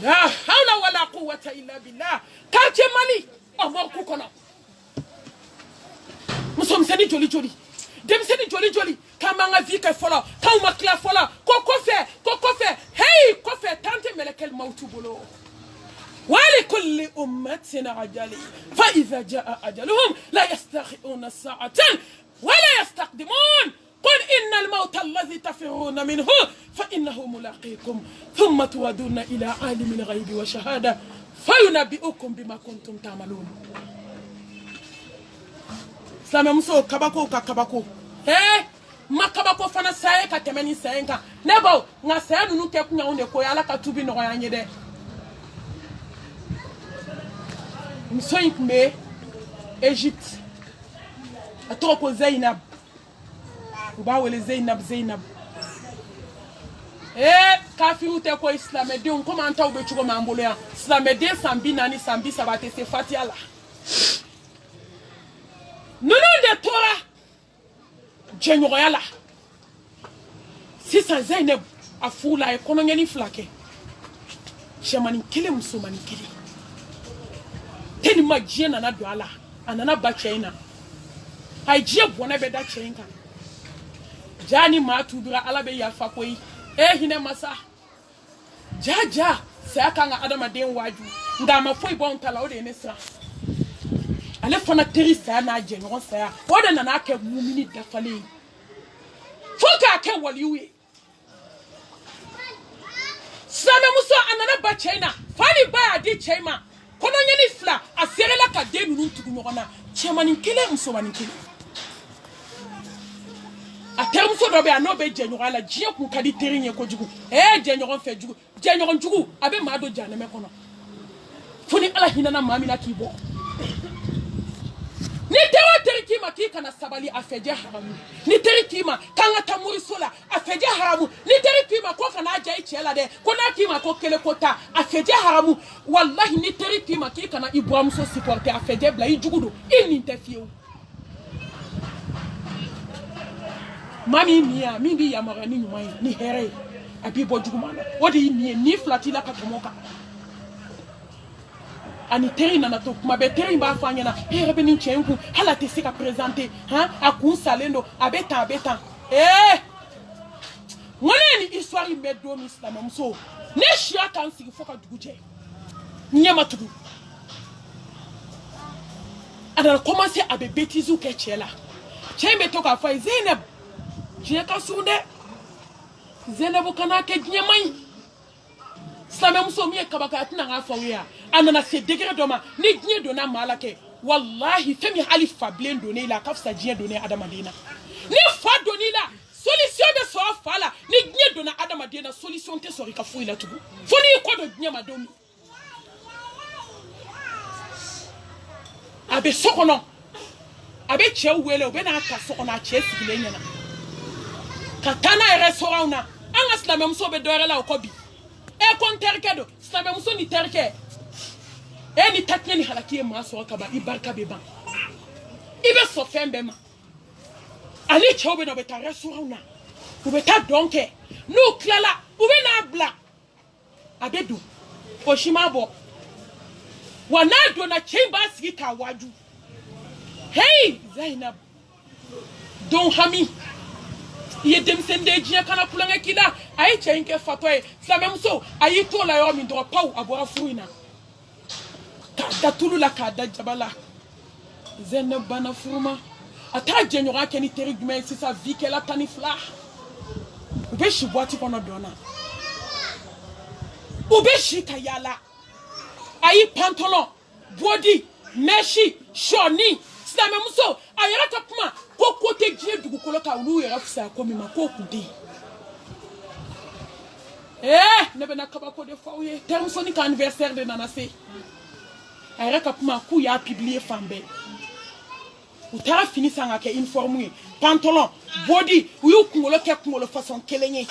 la hawla wala quwwata illa billah ka che mali o morku kono musom seni joli joli dem seni joli joli kamanga vika fola kauma kla fola ko fe hey ko fe tante melekel mautu bolo ولكل أمة أجل فإذا جاء أجلهم لا يستخرون ساعة ولا يستقدمون قل إن الموت الذي تفرون منه فإنه ملاقيكم ثم تودون إلى عالم الغيب وشهادة فينبئكم بما كنتم تعملون سلام مسو كباكو كباكو ma kabako fana saye ka temeni sayenka nebo nga saye nunu ke kunya onde ko yala ka tubi no yanye de msoyik me Egypte atoko Zainab uba wele Zainab kafiru te ko islam de on comment anta ube chugo mambolo ya islam de sambi nani sambi sabate se fatiala nunu de tora Jenyoyala si sa Zainab afula e kono ngeni flake shemani kile musumani kile teni majena na doala anana ba chaina haije bona be da chainka jani matubira alabe ya fakoi hine masa jaja sai kanga adama den waju ngama foi bon tala o de nesra ale fana terisa na jenyo saya oda na na ke mumini dafale foka ke waliwe same muso anana ba chaina fani ba di chaima kono nyani fla aserela ka de nunu tugu nyona chemani kile muso mani kile atem so do be anobe jenyo ala jie ku kadi terinye ko jugu jenyo fe jugu jenyo jugu abe mado jana me kono funi ala hinana mami na kibo ni tewa terikima kika na sabali afeje haramu ni terikima kanga tamuri sola afeje haramu ni terikima kwa kana aja ichela de kona kima ko kele kota afeje haramu wallahi ni terikima kika na Ibrahim so supporter afeje bla ijugudo ini ntefieu mami mia mimi ya marani nyumai ni here abibo jugumana odi ni flatila katomoka ani teri na to kuma be teri ba fanya na rebe ni chenku hala te sika présenter akun salendo abeta ngone ni histoire medo islam mso ne shia kan sigi foka duguje nyama tudu ada commencer à be bêtises ke chela chembe toka fa Zainab je ka sunde Zainab kana ke nyamai Same muso miye kabaka atina nga fawia anana se degré doma ni gnye dona malake wallahi femi hali fablen donné la kafsa gnye donné adamadina ni fa donné la solution be so fala ni gnye dona adamadina solution te sori ka fuila tugu foni ko do gnye madomi abe sokono abe che wele obe na ka sokono a che sigile nyana katana ere sorauna anga slam muso be dore la okobi kon terkedo sabe muso ni terke ni tatne ni halaki ma so kaba ibarka beban ibe so fembe ma ali chobe no beta restaurant ube ta donke no klala ube na bla abedu oshimabo wana do na chemba sika waju hey Zainab don hami ye dem sende jia kana kulanga kila ay chenke fatoy sa même so ay to la yo mi do paw abora fruina ka tulu la ka da jabala Zainab bana furuma ata jenyora keni terigme c'est sa vie qu'elle a tanifla ube shi boati kono dona ube shi kayala ay pantalon body meshi shoni sa même so ayara kapuma ko kote gye dugu koloka ulu yera fusa ko mi makoko de ne bena kabako de fauye terme soni ka anniversaire de nanase ayra kapuma ku ya publier fambe ou tara fini sanga ke uniforme pantalon body uyu kungolo ke kungolo façon kelenye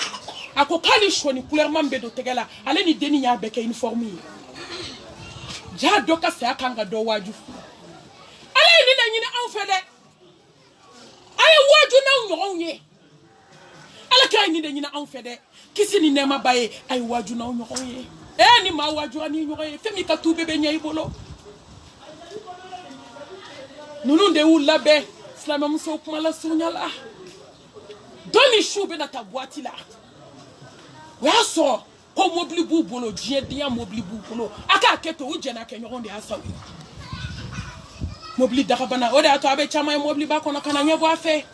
ako kali shoni couleur mambe do tegela ale ni deni ya beke uniforme ja doka sa kanga do waju ale ni na nyina anfede ay waju na nyonye ala kay ni de nyina anfede kisi ni nema baye ay waju na nyonye ni ma waju ani nyonye femi ka tu bebe nyai bolo nunu de ula be slama muso kuma la sunyala doni shube na ta boîte la wa so ko mobili bu bolo die dia mobili bu bolo aka keto ujena ke nyoronde asawi mobili dakabana ode ato abe chama mobili ba kono kana nyebo afe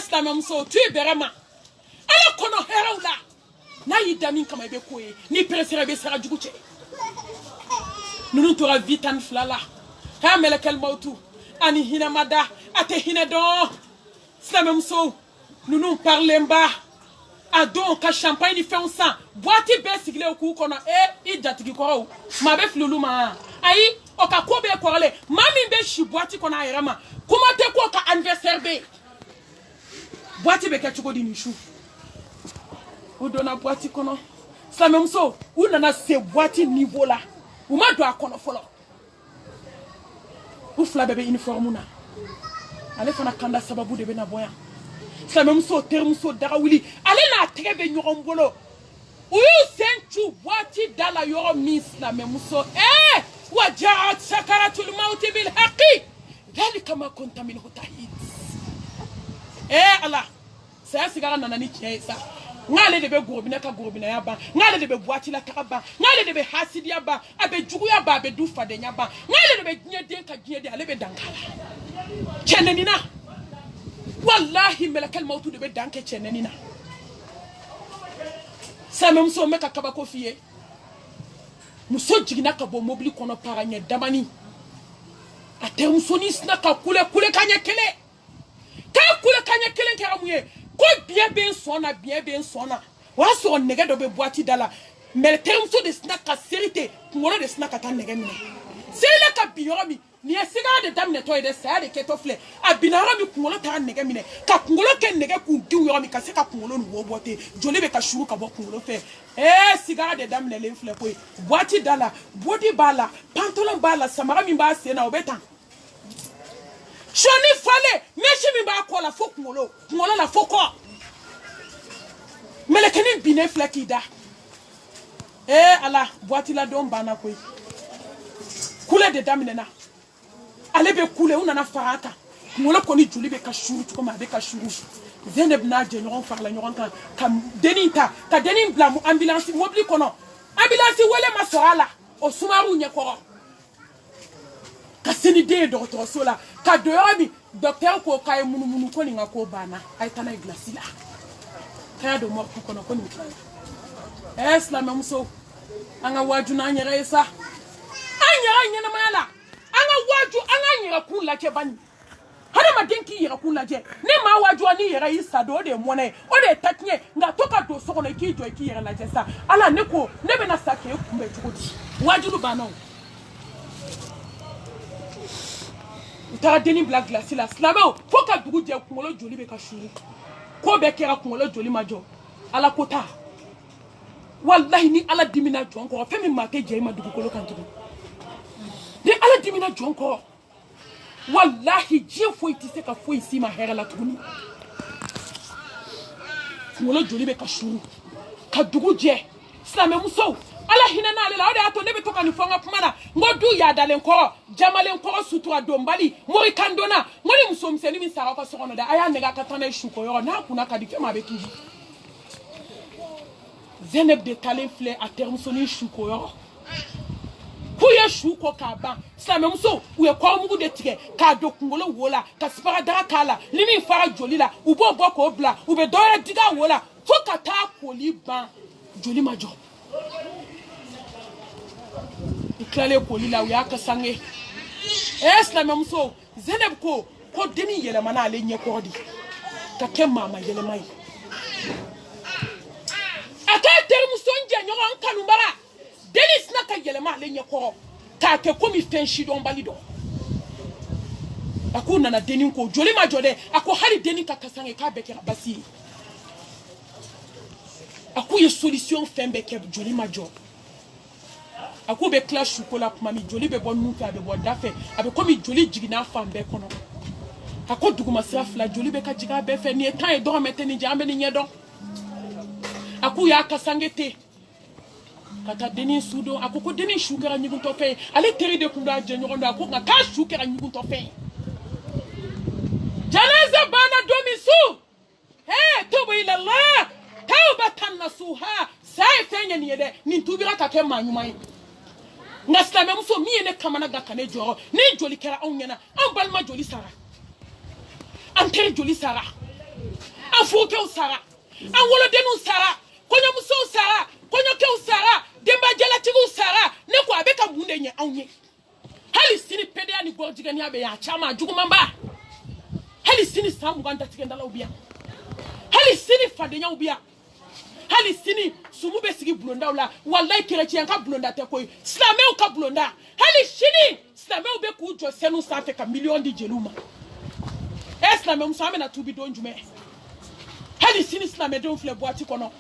slama muso tu berema ala kono heraula na yidami kama be koye ni presere be sara juguche nunu tora vitan flala ha melekel mautu ani hina mada ate hina don slama muso nunu parlemba adon ka champagne ni fait un sang boîte be sigle oku kono i jatigi ko ma be flulu ma ayi o ka ko be korale mami be shi boîte kono ayama kuma te ko ka anniversaire be boîte be ka chuko di nishu o dona boîte kono ça même so ou nana se boîte niveau là ou ma do akono folo ou fla bebe uniforme na ale fana kanda sababu de be na boya ça même so terme so darawili ale na trebe nyorombolo uyu senchu boîte dala yoro miss la même so wajaat sakaratul maut bil haqi dhalika ma kunta min hutahid ala ça sigara nana ni kiesa ngale de be gorobina ka gorobina ya ba ngale de be boîte la ka ba ngale de be hasidi ya ba abe jugu ya ba abe dufa de nya ba ngale de be nyede ka giede ale be dankala chenenina wallahi melakal mautu de be danke chenenina ça même so meka kabako fiye muso jigina ka bo mobili kono paranye damani ate muso ni sna ka kule kanya kele karamuye ko bien ben sona wa so nege do be boîte dala mais terme so de sna ka serité ngolo de sna ka ta nege mine sele ka biyomi ni esiga de damne to de sa de ketofle abinara mi ngolo ta nege mine ka ngolo ke nege ku diu yomi ka se ka ngolo no wo bote jole be ka shuru ka bo ngolo fe siga de damne le fle ko boîte dala body bala pantalon bala samara mi ba se na obeta Choni fale, meshi mi ba ko la fok ngolo la foko. Melekeni bine flekida. Ala, boîte la don bana koy. Kule de damnena. Ale be kule una na farata. Ngolo koni juli be ka shuru to ma be ka shuru. Zeneb na je nyoron farla nyoron kan kam deninta, ka denin blamu ambulance mobli kono. Ambulance wele masorala o sumaru nyekoro. Kaseni de docteur sola ka doyomi docteur ko kay munu ko ni ngako bana ay tanay glasila kaya do mo ko no ko ni la même so anga waju na nyere isa anyara nyana mala anga waju anga nyera kula ke bani hada madenki yera kula je ne ma waju ani yera isa do de mone o de tatnye nga toka do so ko no ki jo ki yera la je sa ala ne ko ne be na sake kumbe chukodi waju lu bana utara deni black glace la slabo foka dugu je kungolo joli be ka shuru ko be kera kungolo joli majo ala kota wallahi ni ala dimina jonko femi make je ma dugu kolo kan tugu ni ala dimina jonko wallahi je foi ti se ka foi si ma hera la tugu kungolo joli be ka shuru ka dugu je slame muso ala hinana ale la ode ato nebe toka ni fonga kumana ngodu ya dalen ko jamalen ko sutura dombali mori kandona ngoni musomseni mi sara ko sokono da aya nega katana shuko yo na kuna kadike ma be kiji Zeneb de talent fleur a terme soni shuko yo kuye shuko ka ba slame muso uye ko mugu de tike ka do kungolo wola ka spara dara kala limi fara joli la ubo boko bla ube doya diga wola foka ta koli ban joli majo iklale koli la uya ka sange la même so Zeneb ko deni yele mana ale nye ko di ka ke mama yele mai aka termuson je nyoron kanumbara denis na ka yelema le nyekoro ka ke komi fenshi don balido ako nana denin ko joli ma jode ako hali denin ka kasange ka beke basi ako ye solution fembe ke joli ma jode ako be clash chocolat kuma mi joli be bon nuka be bon dafe abe komi joli jigina fambe kono ako duguma sira fla joli be ka jiga be fe ni etan e do mete ni jambe ni nyedon ako ya kasangete kata deni sudo ako ko deni shukera nyugunto fe ale teri de kunda jenyondo ako nga ka shukera nyugunto fe janaza bana domisu tubu ila Allah taubatan nasuha sai fenya ni yede ni tubira ka ke manyumai ngasla me muso mi ene kamana ga kane joro ni joli kera onyana an balma joli sara an teri joli sara an fuke usara an wolo denu sara konyo muso usara konyo ke usara demba jela tigu usara ne ko abeka bunde nye anye hali sini pede ani gorjiga ni abe ya chama jugumamba hali sini samu ganda tikendala ubia hali sini fadenya ubia hali sini sumu be sigi blonda wala wallahi chrétien ka blonda te koy islamé ka blonda hali sini islamé be ku jo senu safe ka million di jeluma islamé musame na tubi don jume hali sini islamé don fle boati kono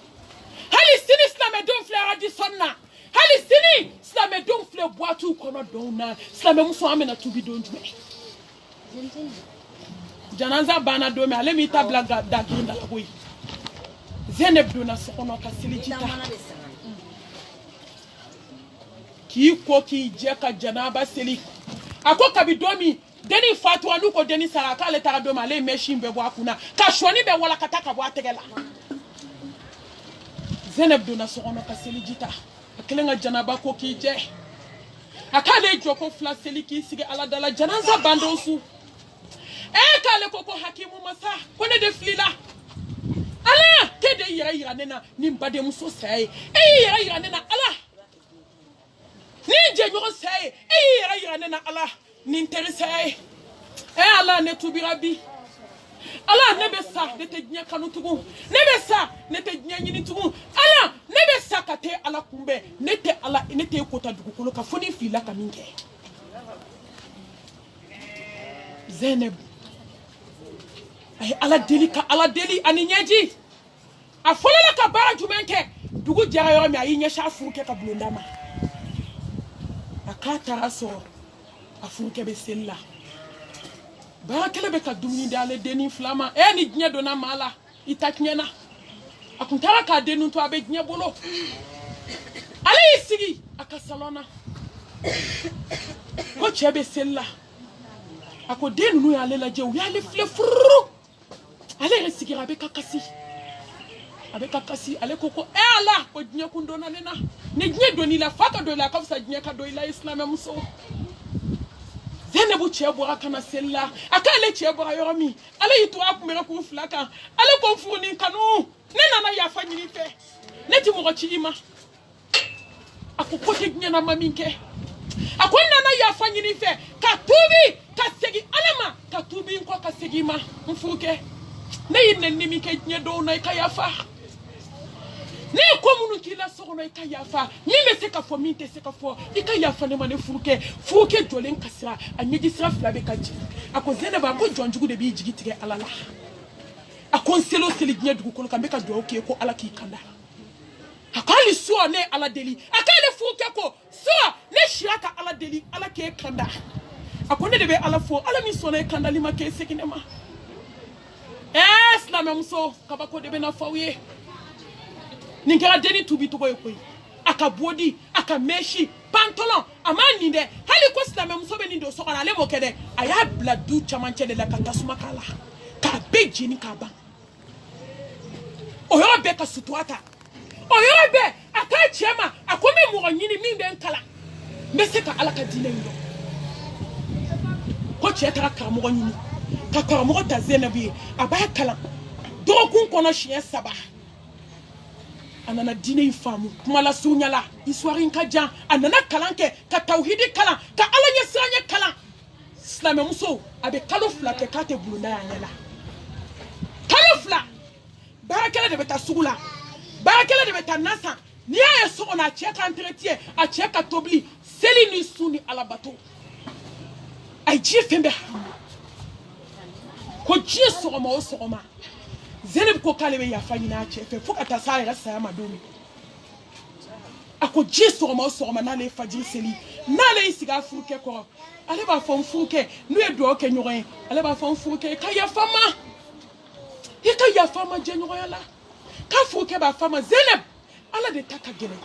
hali sini islamé don fle radisonna hali sini islamé don fle boatu kono donna islamé musame na tubi don jume janaza bana do me ale mi tabla da ginda koy Zeneb dona sokono ka silijita ki ko ki je ka janaba seli ako kabidomi deni fatu anu ko deni saraka le tara do male machine be bwa kuna ka shoni be wala kataka bwa tegela Zeneb dona sokono ka silijita akelenga janaba ko ki je akale joko fla seli ki sigi ala dala janaza bandonsu kale koko hakimu masa kone de flila ala tede yira nena nimbade muso sai yira nena ala ni je nyo sai yira nena ala ni interesse ala ne tubirabi ala ne be sa ne te nya kanu tugu ne be sa ne te nya nyini tugu ala ne be sa kate ala kumbe ne te ala ne te kota dugu kolo ka foni flila ka minge Zeneb ala deli ani nyeji afola la ka bara jumenke dugu jara yoro mi ayi nyesha afuke ka blondama akata raso afuke be sella bara kele be ka dumni dale deni flama ni gnye dona mala itaknyena akuntara ka denu to abe gnye bolo ala isigi akasalona ko chebe sella ako denu no ya lela je wi ale fle furu ale resigi abe kakasi ale koko ala ko gnye kundona nena ne gnye doni la faka do la kafsa gnye ka do ila islam muso Zenebu chebo akana sella akale chebo yoromi ale yitu akumera ku flaka ale ko funi kanu nena na ya fanyini fe neti mo chima akukote gnye na maminke akonna na ya fanyini fe katubi kasegi alama katubi nko kasegi ma mfuke ne yinne nimike gnye do na kayafa ne komunu kila soko na kayafa ni me se ka fo mi te se ka fo ikayafa ne mane fuke jolen kasira anyeji sira flabe kaji akozene ba ko jonjugu de bi jigitire alala akonselo seli gnye dugu ko kambe ka do ke ko ala ki kanda akali so ne ala deli akale fuke ko so ne shiraka ala deli ala ke kanda akonde de be ala fo ala mi so ne kanda lima ke sekinema islam muso kabako de be na fawiye ningera deni tubi to boy koy aka bodi aka meshi pantalon amani de hali ko islam muso be nindo so kana le mo kede aya bladu chamanche de la katasuma kala ka beji ni ka ba oyo be ka sutuata oyo be aka chema akome mo nyini mi be nkala mbese ka alaka dile ndo ko cheta ka mo nyini ka ka mo ta Zenebi abaya kala do kun kono chien saba anana dine famu kumala sunyala histoire nkaja anana kalanke ka tauhidi kala ka alanya sanya kala islam muso abe kalofla ke kate buluna yanyala kalofla barakela de beta sugula ba barakela de betanasa ni ya so on a cheka entretien a cheka tobli seli ni suni ala bato ay ji fembe ko ji sogoma o sogoma Zeneb ko kalebe ya fanyi na chefe fuka tasare rasa ya madomi ako ji sogoma o sogoma na le fajiri seli na le isiga fuke ko ale ba fon fuke nu e do ke nyoren ale ba fon fuke ka ya fama e ka ya fama je nyoren la ka fuke ba fama Zeneb ala de taka gele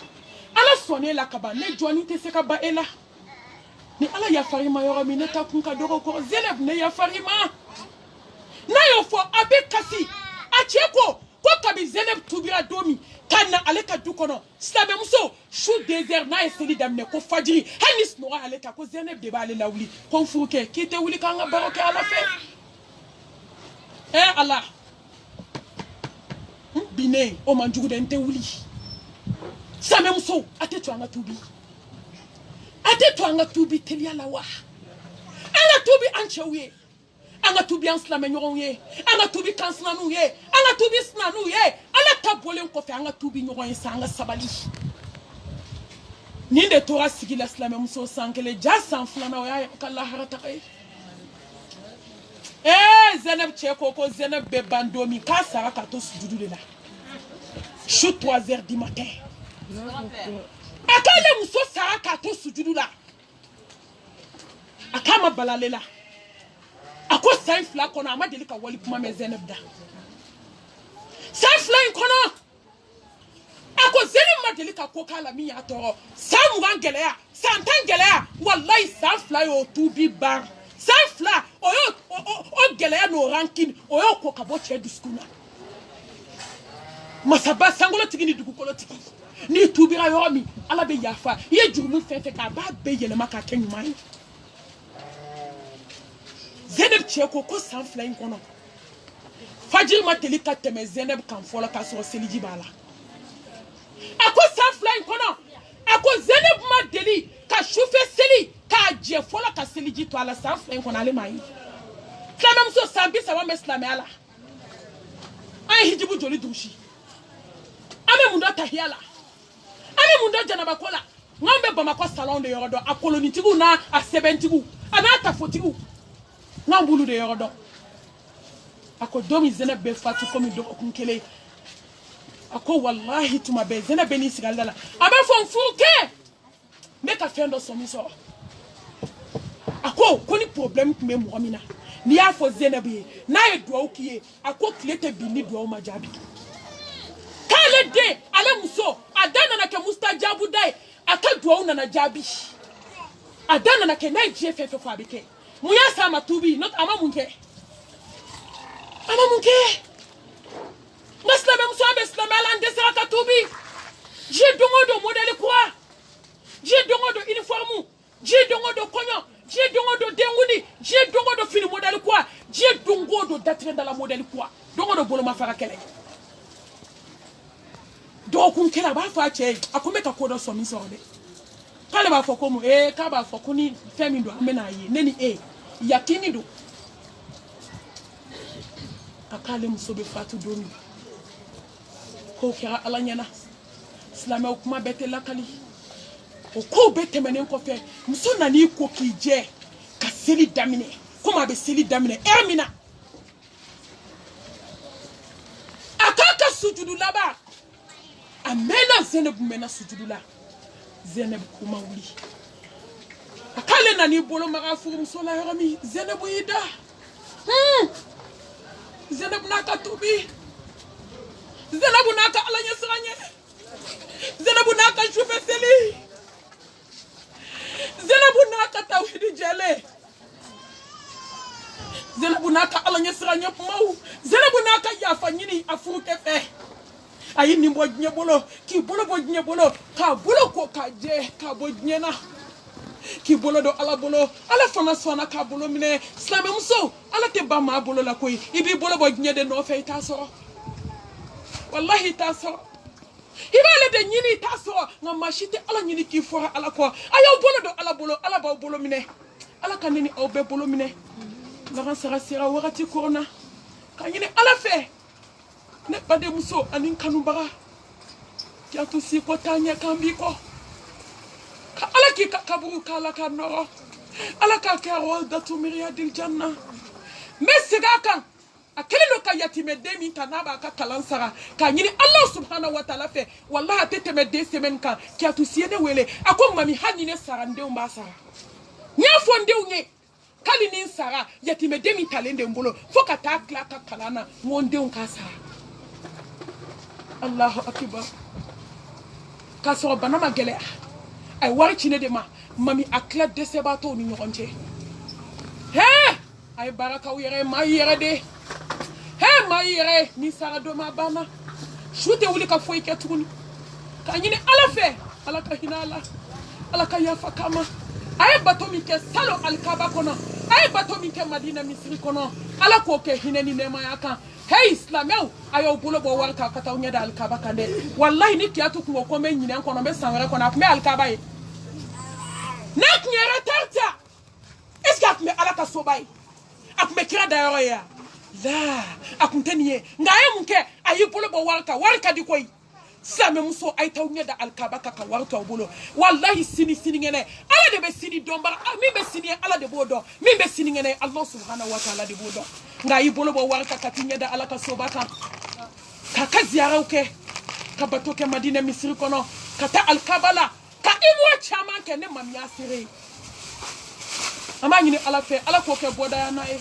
ala sone la kaba ne joni te se kaba ela ni ala ya farima yoro mi ne ta kunka doro ko Zeneb ne ya farima na yo fo abe kasi acheko ko kabi Zeneb tubira domi kana ale ka dukono slabe muso shu desert na eseli damne ko fajiri hanis no ale ka ko Zeneb de ba ale lawli kon fuke kite wuli kanga baroke ala fe Allah bine o manjugu de nte wuli slabe muso ate to anga tubi telia lawa anga tubi anchewe anga tubi anslame nyoron ye anga tubi kanslanu ye anga tubi snanu ye ala tabole ko fe anga tubi nyoron ye sanga sabali ninde tora sigila slame muso sankele jasa flana ya kala harata kai Zeneb cheko ko Zeneb be bandomi ka sara ka to sujudu de la chou 3h du matin akale muso sara ka to sujudu la akama balalela ako sain fla kono amadeli ka wali kuma me Zeneb da sain fla kono ako Zeneb madeli ka ko kala mi ya toro samu ngele ya santan ngele ya wallahi sain fla yo tubi bar sain fla o ngele ya no ranking oyo ko ka bo che diskuna masaba sangolo tigini dugukolo tigi ni tubira yo mi ala be yafa ye jurumu fefe ka ba be yele maka kenyuma Zeneb cheko ko san flying kono fajiri mateli ka teme Zeneb kan fola ka so seliji bala ako san flying kono ako Zeneb mateli ka chauffeur seli ka je fola ka seliji to ala san flying kono ale mai klamam so sambi sa wa meslame ala ay hijibu joli dushi ame munda tahiala ame munda janaba kola ngombe bama ko salon de yorodo akoloni tigu na a 70 anata fotigu ngambulu de yorodo ako domi Zeneb be fatu komi do kunkele ako wallahi tuma be Zeneb ni sigaldala abe fon fuke make a friend of some so ako koni problem kume muamina ni ya fo Zeneb na e do okiye ako klete bini do majabi kale de ale muso adana na ke mustajabu dai aka do na jabi adana na ke na jff fo abike muya sama tubi not amamunke Maslame muso ameslame ala ndesera ka tubi je dongo do modèle quoi je dongo do uniforme je dongo do konyo je dongo do dengudi je dongo do fini modèle quoi je dongo do datre dans la modèle quoi dongo do bolo mafara kele do kun kela ba fa che akome ka kodo so mi so de kale ba foko mu ka ba foko ni femi do amena yi neni yakini do akale musobe fatu domi ko kera alanyana slama kuma betela kali o ko bete menen ko fe muso nani ko kije ka seli damine kuma be seli damine ermina akaka sujudu laba amena Zeneb mena sujudu la Zeneb kuma wuli akale nani bolo magafu muso la yorami Zeneb ida Zeneb naka tubi Zeneb naka alanya sranye Zeneb naka choufe seli Zeneb naka tawhid jele Zeneb naka alanya sranye mau Zeneb naka yafa nyini afuke fe ayi ni bodnye bolo ki bolo bodnye bolo ka bolo ko ka je ka bodnye na ki bolo do ala bolo ala fana sona ka bolo mine slame muso ala te ba ma bolo la koy ibi bolo bodnye de no fe ta so wallahi ta so ibale de nyini ta so nga mashite ala nyini ki fo ala ko ayo bolo do ala ba bolo mine ala kanini o be bolo mine la sera sera wakati corona ka nyini ala fe ne bade muso anin kanu baga kia tu si ko tanya kambi ko ka ala ki ka kaburu kala ka noro ala ka ka da tu miriyadil janna mesiga kan akele ka yatime demi tanaba ka kalansara ka nyini Allah subhanahu wa ta'ala fe wallahi teteme 2 semaines kan kia tu si ene wele akon mami hanine sarande umbasara nya fonde unye kali ni sara yatime demi talende mbolo foka ta klaka kalana monde unka sara Allahu akbar ka so bana magele ay wari chine de ma mami akla desebato ni nyokonche he ay baraka uyere ma yere de he ma yere ni sara do ma bana shute wuli ka foi ke tuni ka nyine ala fe ala ka hinala ala ka yafa kama ay bato mi ke salo alkaba kono ay bato mi ke madina misri kono ala ko ke hineni nema yaka hey islameu ayo bulo bo warka kata unya da alkaba kande wallahi ni kiatu ko ko men nyine kono be sanwere kono akme alkaba yi nak nyere tarta est-ce que akme ala ka sobay akme kira da ya la akunteniye ngaye munke ayi bulo bo warka di koy same muso ay tawnya da alkaba ka warka bulo wallahi sini ngene ala de be sini dombar mi be sini ala de bodo mi be sini ngene Allah subhanahu wa ta'ala de bodo ngayi bolo bo warka katinya da ala ka sobaka ka ziyara uke ka batoke madina misri kono kata alkabala ka imwa chama ke ne mamya sire amani ni ala fe ala ko ke boda ya na e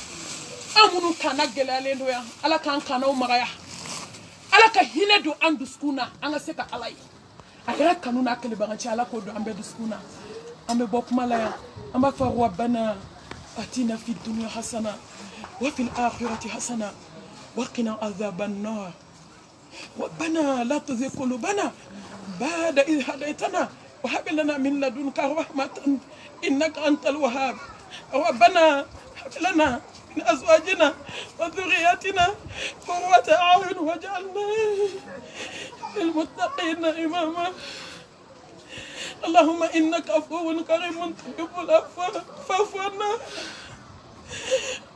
amunu kana gelale ndo ya ala kan kana o magaya ala ka hine do andu skuna anga seka alai ayra kanuna kele banci ala ko do ambe do skuna ambe bok malaya amba fa rabbana atina fid dunya hasana wa fil akhirati hasana wa qina adhaban nar ربنا لا تزغ قلوبنا بعد إذ هديتنا وهب لنا من لدنك رحمة إنك أنت الوهاب ربنا هب لنا من أزواجنا وذرياتنا قرة أعين واجعلنا للمتقين إماما اللهم إنك عفو كريم تحب العفو فاعف عنا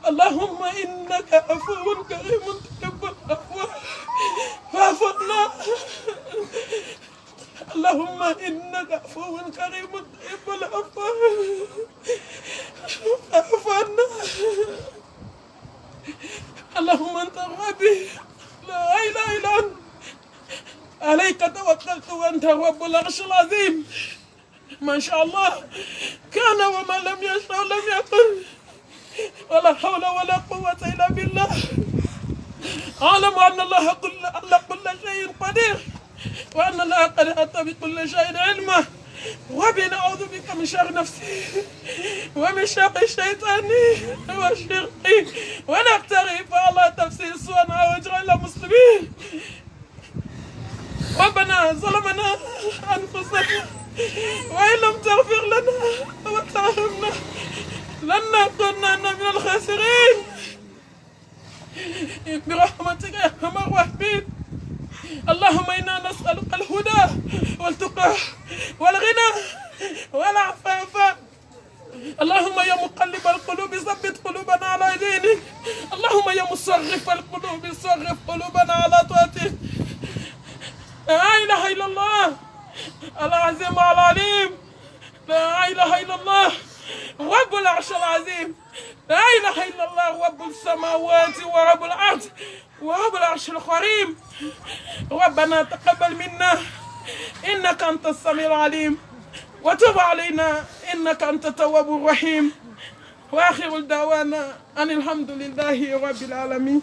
اللهم إنك عفو كريم تحب العفو فاعف عنا اللهم إنك عفو كريم تحب العفو فاعف عنا اللهم أنت ربي لا إله إلا أنت عليك توكلت وأنت رب العرش العظيم ما شاء الله كان وما لم يشاء لم يكن ولا حول ولا قوة إلا بالله أعلم أن الله على كل شيء قدير وأن الله قد أتى بكل شيء علما ربي نعوذ بك من شر نفسي ومن شر الشيطان وشرقي ونبتغي فالله تفسير سوءنا واجعل مسلمين ربنا ظلمنا أنفسنا وإن لم تغفر لنا وترحمنا لنكونن من الخاسرين برحمتك يا أرحم الراحمين اللهم إنا نسألك الهدى والتقى والغنى والعفاف اللهم يا مقلب القلوب ثبت قلوبنا على دينك اللهم يا مصرف القلوب صرف قلوبنا على طاعتك لا إله إلا الله العظيم العليم لا إله إلا الله رب العرش العظيم لا إله إلا الله رب السماوات ورب الأرض ورب العرش الكريم ربنا تقبل منا إنك أنت السميع العليم وتب علينا إنك أنت التواب الرحيم وآخر دعوانا أن الحمد لله رب العالمين.